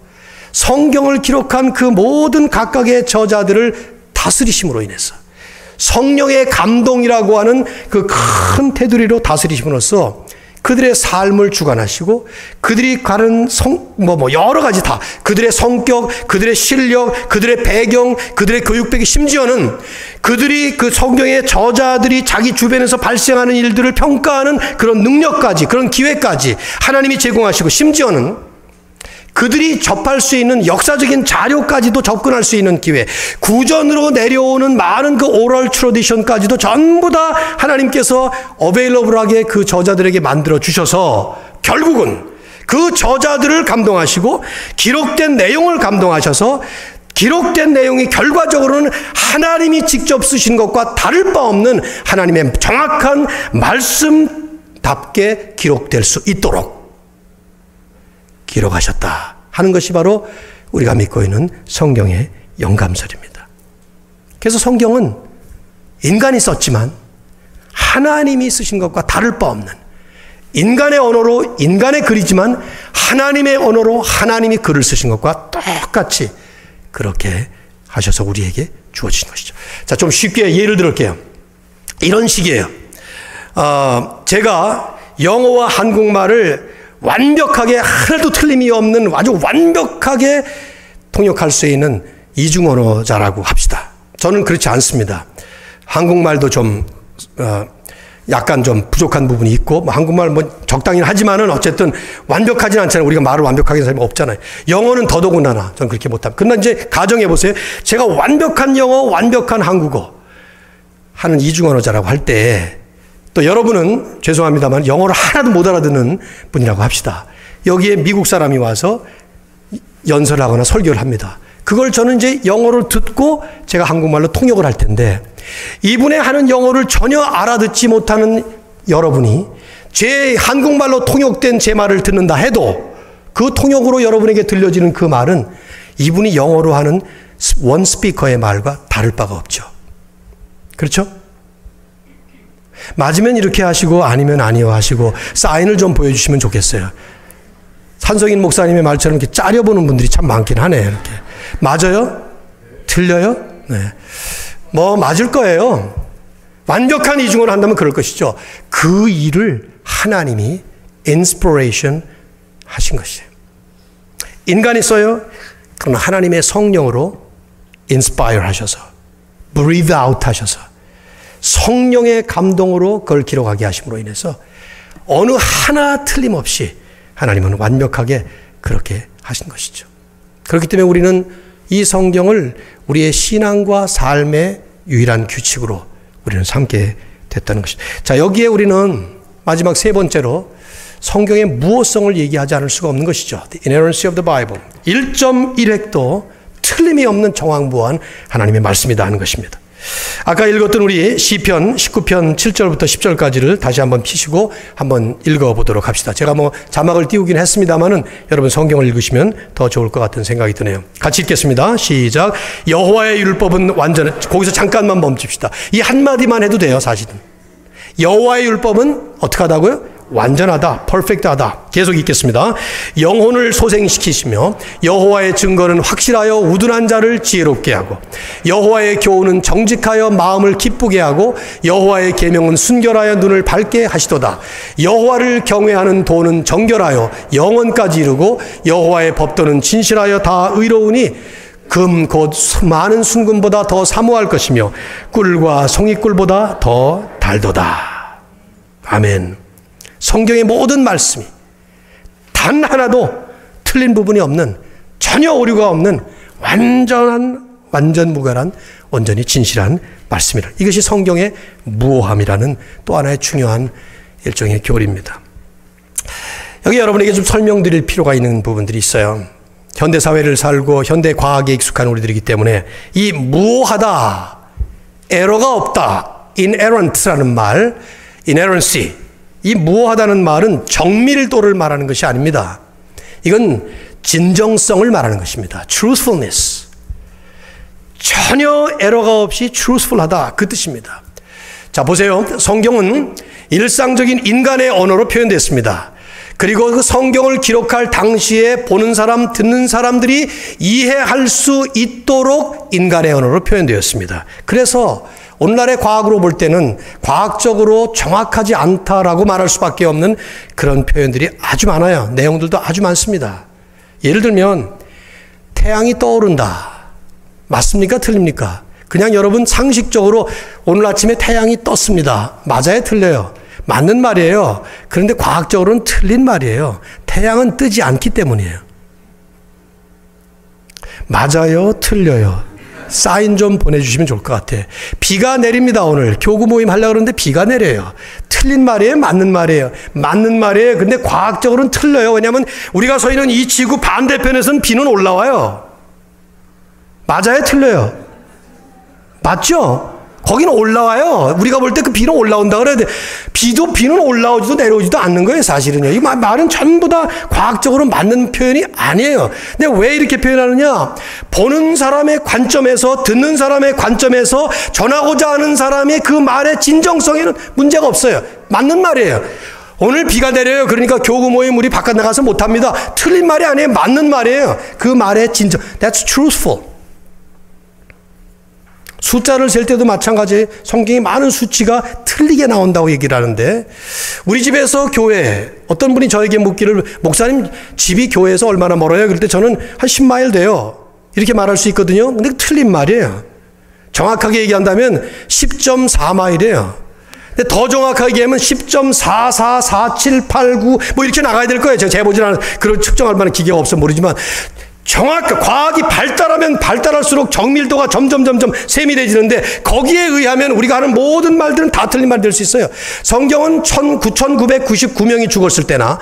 Speaker 1: 성경을 기록한 그 모든 각각의 저자들을 다스리심으로 인해서 성령의 감동이라고 하는 그 큰 테두리로 다스리심으로써 그들의 삶을 주관하시고 그들이 가는 여러 가지 다 그들의 성격, 그들의 실력, 그들의 배경, 그들의 교육배경, 심지어는 그들이 그 성경의 저자들이 자기 주변에서 발생하는 일들을 평가하는 그런 능력까지, 그런 기회까지 하나님이 제공하시고 심지어는 그들이 접할 수 있는 역사적인 자료까지도 접근할 수 있는 기회, 구전으로 내려오는 많은 그 오럴 트래디션까지도 전부 다 하나님께서 어베일러블하게 그 저자들에게 만들어 주셔서 결국은 그 저자들을 감동하시고 기록된 내용을 감동하셔서 기록된 내용이 결과적으로는 하나님이 직접 쓰신 것과 다를 바 없는 하나님의 정확한 말씀답게 기록될 수 있도록 기록하셨다 하는 것이 바로 우리가 믿고 있는 성경의 영감설입니다. 그래서 성경은 인간이 썼지만 하나님이 쓰신 것과 다를 바 없는 인간의 언어로 인간의 글이지만 하나님의 언어로 하나님이 글을 쓰신 것과 똑같이 그렇게 하셔서 우리에게 주어진 것이죠. 자, 좀 쉽게 예를 들을게요. 이런 식이에요. 제가 영어와 한국말을 완벽하게 하나도 틀림이 없는 아주 완벽하게 통역할 수 있는 이중언어자라고 합시다. 저는 그렇지 않습니다. 한국말도 좀 약간 좀 부족한 부분이 있고 한국말 적당히 하지만은 어쨌든 완벽하진 않잖아요. 우리가 말을 완벽하게 하는 사람이 없잖아요. 영어는 더더군다나 저는 그렇게 못합니다. 그러나 이제 가정해 보세요. 제가 완벽한 영어, 완벽한 한국어 하는 이중언어자라고 할 때 또 여러분은 죄송합니다만 영어를 하나도 못 알아듣는 분이라고 합시다. 여기에 미국 사람이 와서 연설을 하거나 설교를 합니다. 그걸 저는 이제 영어를 듣고 제가 한국말로 통역을 할 텐데 이분의 하는 영어를 전혀 알아듣지 못하는 여러분이 제 한국말로 통역된 제 말을 듣는다 해도 그 통역으로 여러분에게 들려지는 그 말은 이분이 영어로 하는 원 스피커의 말과 다를 바가 없죠. 그렇죠? 맞으면 이렇게 하시고 아니면 아니요 하시고 사인을 좀 보여주시면 좋겠어요. 산성인 목사님의 말처럼 이렇게 짜려보는 분들이 참 많긴 하네요. 이렇게. 맞아요? 틀려요? 네. 맞을 거예요. 완벽한 이중언어를 한다면 그럴 것이죠. 그 일을 하나님이 인스피레이션 하신 것이에요. 인간이 써요. 그러나 하나님의 성령으로 인스파이어 하셔서 breathe out 하셔서 성령의 감동으로 그걸 기록하게 하심으로 인해서 어느 하나 틀림없이 하나님은 완벽하게 그렇게 하신 것이죠. 그렇기 때문에 우리는 이 성경을 우리의 신앙과 삶의 유일한 규칙으로 우리는 삼게 됐다는 것입니다. 자, 여기에 우리는 마지막 세 번째로 성경의 무엇성을 얘기하지 않을 수가 없는 것이죠. The inerrancy of the Bible. 1.1획도 틀림이 없는 정황부한 하나님의 말씀이다 하는 것입니다. 아까 읽었던 우리 시편 19편 7절부터 10절까지를 다시 한번 피시고 한번 읽어보도록 합시다. 제가 자막을 띄우긴 했습니다만은 여러분 성경을 읽으시면 더 좋을 것 같은 생각이 드네요. 같이 읽겠습니다. 시작. 여호와의 율법은 완전해. 거기서 잠깐만 멈춥시다. 이 한마디만 해도 돼요, 사실은. 여호와의 율법은 어떻게 하다고요? 완전하다, 퍼펙트하다. 계속 읽겠습니다. 영혼을 소생시키시며 여호와의 증거는 확실하여 우둔한 자를 지혜롭게 하고 여호와의 교훈은 정직하여 마음을 기쁘게 하고 여호와의 계명은 순결하여 눈을 밝게 하시도다. 여호와를 경외하는 도는 정결하여 영원까지 이르고 여호와의 법도는 진실하여 다 의로우니 금 곧 많은 순금보다 더 사모할 것이며 꿀과 송이꿀보다 더 달도다. 아멘. 성경의 모든 말씀이 단 하나도 틀린 부분이 없는, 전혀 오류가 없는 완전 무결한, 온전히 진실한 말씀이라. 이것이 성경의 무오함이라는 또 하나의 중요한 일종의 교리입니다. 여기 여러분에게 좀 설명드릴 필요가 있는 부분들이 있어요. 현대사회를 살고 현대과학에 익숙한 우리들이기 때문에 이 무오하다, 에러가 없다, inerrant라는 말, inerrancy, 이 무오하다는 말은 정밀도를 말하는 것이 아닙니다. 이건 진정성을 말하는 것입니다. truthfulness. 전혀 에러가 없이 truthful하다, 그 뜻입니다. 자, 보세요. 성경은 일상적인 인간의 언어로 표현됐습니다. 그리고 그 성경을 기록할 당시에 보는 사람, 듣는 사람들이 이해할 수 있도록 인간의 언어로 표현되었습니다. 그래서 오늘날의 과학으로 볼 때는 과학적으로 정확하지 않다라고 말할 수밖에 없는 그런 표현들이 아주 많아요. 내용들도 아주 많습니다. 예를 들면 태양이 떠오른다. 맞습니까? 틀립니까? 그냥 여러분 상식적으로 오늘 아침에 태양이 떴습니다. 맞아요? 틀려요? 맞는 말이에요. 그런데 과학적으로는 틀린 말이에요. 태양은 뜨지 않기 때문이에요. 맞아요? 틀려요? 사인 좀 보내주시면 좋을 것 같아. 비가 내립니다. 오늘 교구 모임 하려고 그러는데 비가 내려요. 틀린 말이에요? 맞는 말이에요? 맞는 말이에요. 근데 과학적으로는 틀려요. 왜냐하면 우리가 서 있는 이 지구 반대편에서는 비는 올라와요. 맞아요? 틀려요? 맞죠? 거기는 올라와요. 우리가 볼 때 그 비는 올라온다 그래야 돼. 비는 올라오지도 내려오지도 않는 거예요, 사실은요. 이 말은 전부 다 과학적으로 맞는 표현이 아니에요. 근데 왜 이렇게 표현하느냐? 보는 사람의 관점에서, 듣는 사람의 관점에서 전하고자 하는 사람의 그 말의 진정성에는 문제가 없어요. 맞는 말이에요. 오늘 비가 내려요. 그러니까 교구 모임 우리 바깥 나가서 못합니다. 틀린 말이 아니에요. 맞는 말이에요. 그 말의 진정. That's truthful. 숫자를 셀 때도 마찬가지. 성경이 많은 수치가 틀리게 나온다고 얘기를 하는데, 우리 집에서 교회, 어떤 분이 저에게 묻기를, 목사님 집이 교회에서 얼마나 멀어요? 그럴 때 저는 한 10마일 돼요. 이렇게 말할 수 있거든요. 근데 틀린 말이에요. 정확하게 얘기한다면 10.4마일이에요. 근데 더 정확하게 얘기하면 10.444789 뭐 이렇게 나가야 될 거예요. 제가 재보진 않아서 그런 측정할 만한 기계가 없어 모르지만, 과학이 발달하면 발달할수록 정밀도가 점점 세밀해지는데, 거기에 의하면 우리가 하는 모든 말들은 다 틀린 말 될 수 있어요. 성경은 1999명이 죽었을 때나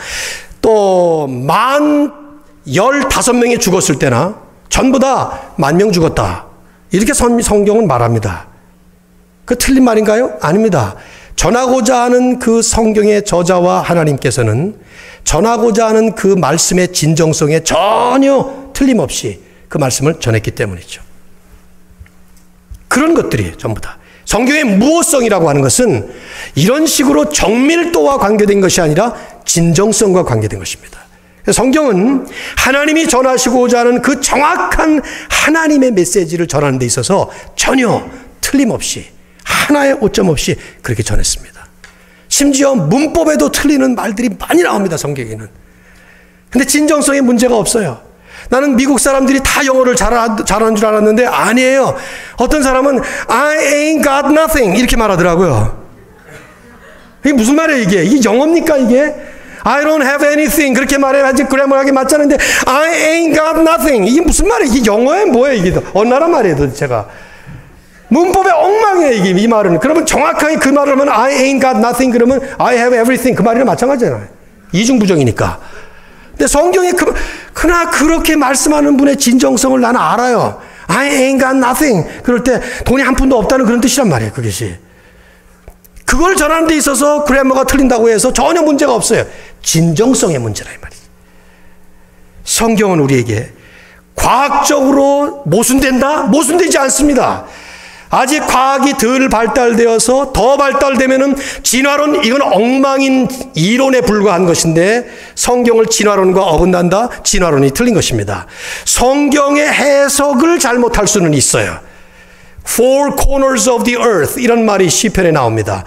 Speaker 1: 또 15명이 죽었을 때나 전부 다 10,000명 죽었다, 이렇게 성경은 말합니다. 그 틀린 말인가요? 아닙니다. 전하고자 하는 그 성경의 저자와 하나님께서는 전하고자 하는 그 말씀의 진정성에 전혀 틀림없이 그 말씀을 전했기 때문이죠. 그런 것들이 전부 다. 성경의 무호성이라고 하는 것은 이런 식으로 정밀도와 관계된 것이 아니라 진정성과 관계된 것입니다. 성경은 하나님이 전하시고자 하는 그 정확한 하나님의 메시지를 전하는 데 있어서 전혀 틀림없이, 하나의 오점 없이 그렇게 전했습니다. 심지어 문법에도 틀리는 말들이 많이 나옵니다, 성경에는. 근데 진정성에 문제가 없어요. 나는 미국 사람들이 다 영어를 잘하는 줄 알았는데 아니에요. 어떤 사람은 I ain't got nothing 이렇게 말하더라고요. 이게 무슨 말이에요, 이게? 이게 영어입니까, 이게? I don't have anything 그렇게 말해야지 그래머하게 맞잖아요. 근데 I ain't got nothing 이게 무슨 말이에요? 이게 영어예요, 뭐예요, 이게? 어느 나라 말이에요, 도대체가? 문법의 엉망이에요, 이게, 이 말은. 그러면 정확하게 그 말을 하면 I ain't got nothing 그러면 I have everything 그 말이랑 마찬가지잖아요. 이중부정이니까. 근데 성경에 그러나 그렇게 말씀하는 분의 진정성을 나는 알아요. I ain't got nothing. 그럴 때 돈이 한 푼도 없다는 그런 뜻이란 말이에요, 그것이. 그걸 전하는 데 있어서 그래머가 틀린다고 해서 전혀 문제가 없어요. 진정성의 문제라, 이 말이에요. 성경은 우리에게 과학적으로 모순된다? 모순되지 않습니다. 아직 과학이 덜 발달되어서 더 발달되면은 진화론, 이건 엉망인 이론에 불과한 것인데 성경을 진화론과 어긋난다? 진화론이 틀린 것입니다. 성경의 해석을 잘못할 수는 있어요. Four corners of the earth 이런 말이 시편에 나옵니다.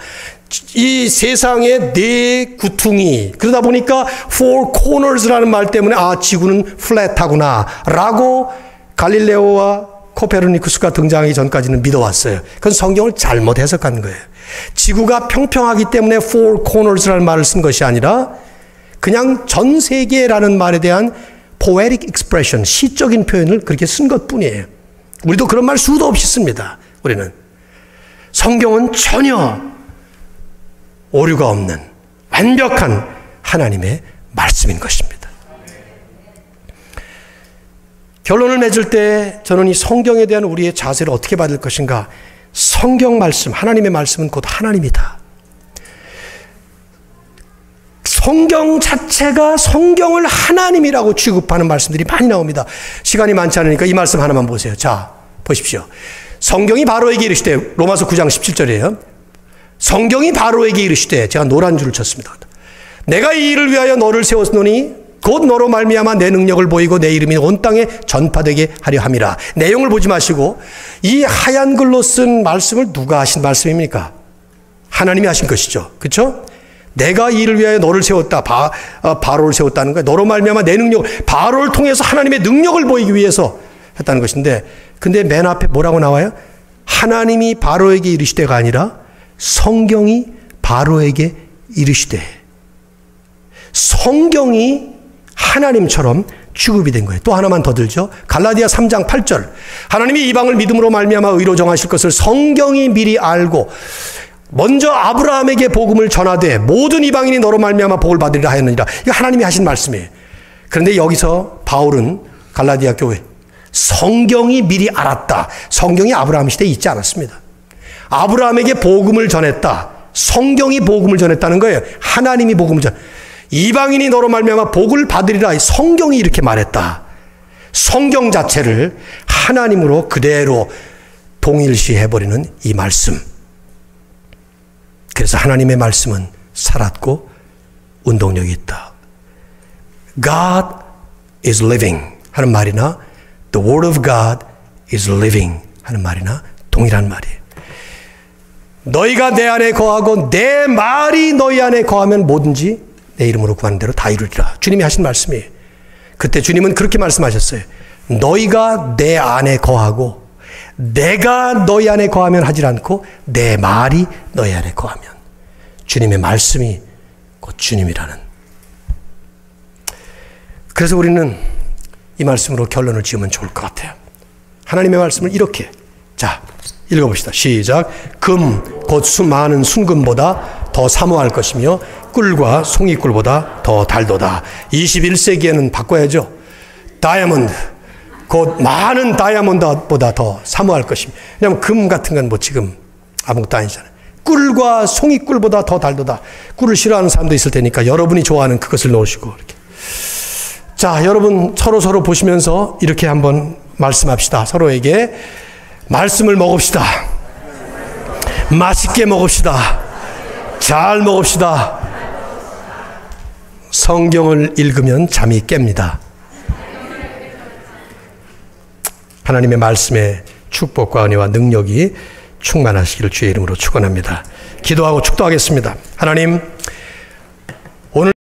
Speaker 1: 이 세상의 네 구퉁이, 그러다 보니까 four corners라는 말 때문에 지구는 플랫하구나 라고 갈릴레오와 코페르니쿠스가 등장하기 전까지는 믿어왔어요. 그건 성경을 잘못 해석한 거예요. 지구가 평평하기 때문에 four corners라는 말을 쓴 것이 아니라 그냥 전 세계라는 말에 대한 poetic expression, 시적인 표현을 그렇게 쓴 것뿐이에요. 우리도 그런 말 수도 없이 씁니다. 우리는. 성경은 전혀 오류가 없는 완벽한 하나님의 말씀인 것입니다. 결론을 맺을 때 저는 이 성경에 대한 우리의 자세를 어떻게 받을 것인가? 성경 말씀, 하나님의 말씀은 곧 하나님이다. 성경 자체가 성경을 하나님이라고 취급하는 말씀들이 많이 나옵니다. 시간이 많지 않으니까 이 말씀 하나만 보세요. 자, 보십시오. 성경이 바로에게 이르시되, 로마서 9장 17절이에요. 성경이 바로에게 이르시되, 제가 노란 줄을 쳤습니다. 내가 이 일을 위하여 너를 세웠노니 곧 너로 말미암아 내 능력을 보이고 내 이름이 온 땅에 전파되게 하려 함이라. 내용을 보지 마시고 이 하얀 글로 쓴 말씀을 누가 하신 말씀입니까? 하나님이 하신 것이죠. 그렇죠? 내가 이 일을 위하여 너를 세웠다. 바로를 세웠다는 거예요. 너로 말미암아 내 능력을, 바로를 통해서 하나님의 능력을 보이기 위해서 했다는 것인데, 근데 맨 앞에 뭐라고 나와요? 하나님이 바로에게 이르시되가 아니라 성경이 바로에게 이르시되. 성경이 하나님처럼 취급이 된 거예요. 또 하나만 더 들죠. 갈라디아 3장 8절. 하나님이 이방을 믿음으로 말미암아 의로 정하실 것을 성경이 미리 알고 먼저 아브라함에게 복음을 전하되 모든 이방인이 너로 말미암아 복을 받으리라 하였느니라. 이거 하나님이 하신 말씀이에요. 그런데 여기서 바울은 갈라디아 교회, 성경이 미리 알았다. 성경이 아브라함 시대에 있지 않았습니다. 아브라함에게 복음을 전했다. 성경이 복음을 전했다는 거예요. 하나님이 복음을 이방인이 너로 말미암아 복을 받으리라. 성경이 이렇게 말했다. 성경 자체를 하나님으로 그대로 동일시해버리는 이 말씀. 그래서 하나님의 말씀은 살았고 운동력이 있다. God is living 하는 말이나 The word of God is living 하는 말이나 동일한 말이에요. 너희가 내 안에 거하고 내 말이 너희 안에 거하면 뭐든지 내 이름으로 구하는 대로 다 이루리라. 주님이 하신 말씀이에요. 그때 주님은 그렇게 말씀하셨어요. 너희가 내 안에 거하고 내가 너희 안에 거하면 하질 않고 내 말이 너희 안에 거하면. 주님의 말씀이 곧 주님이라는. 그래서 우리는 이 말씀으로 결론을 지으면 좋을 것 같아요. 하나님의 말씀을 이렇게, 자, 읽어봅시다. 시작. 금 곧 수많은 순금보다 더 사모할 것이며 꿀과 송이꿀보다 더 달도다. 21세기에는 바꿔야죠. 다이아몬드 곧 많은 다이아몬드보다 더 사모할 것이며. 왜냐하면 금 같은 건 뭐 지금 아무것도 아니잖아요. 꿀과 송이꿀보다 더 달도다. 꿀을 싫어하는 사람도 있을 테니까 여러분이 좋아하는 그것을 넣으시고 이렇게. 자, 여러분 서로 보시면서 이렇게 한번 말씀합시다. 서로에게 말씀을 먹읍시다. 맛있게 먹읍시다. 잘 먹읍시다. 성경을 읽으면 잠이 깹니다. 하나님의 말씀의 축복과 은혜와 능력이 충만하시기를 주의 이름으로 축원합니다. 기도하고 축도하겠습니다. 하나님, 오늘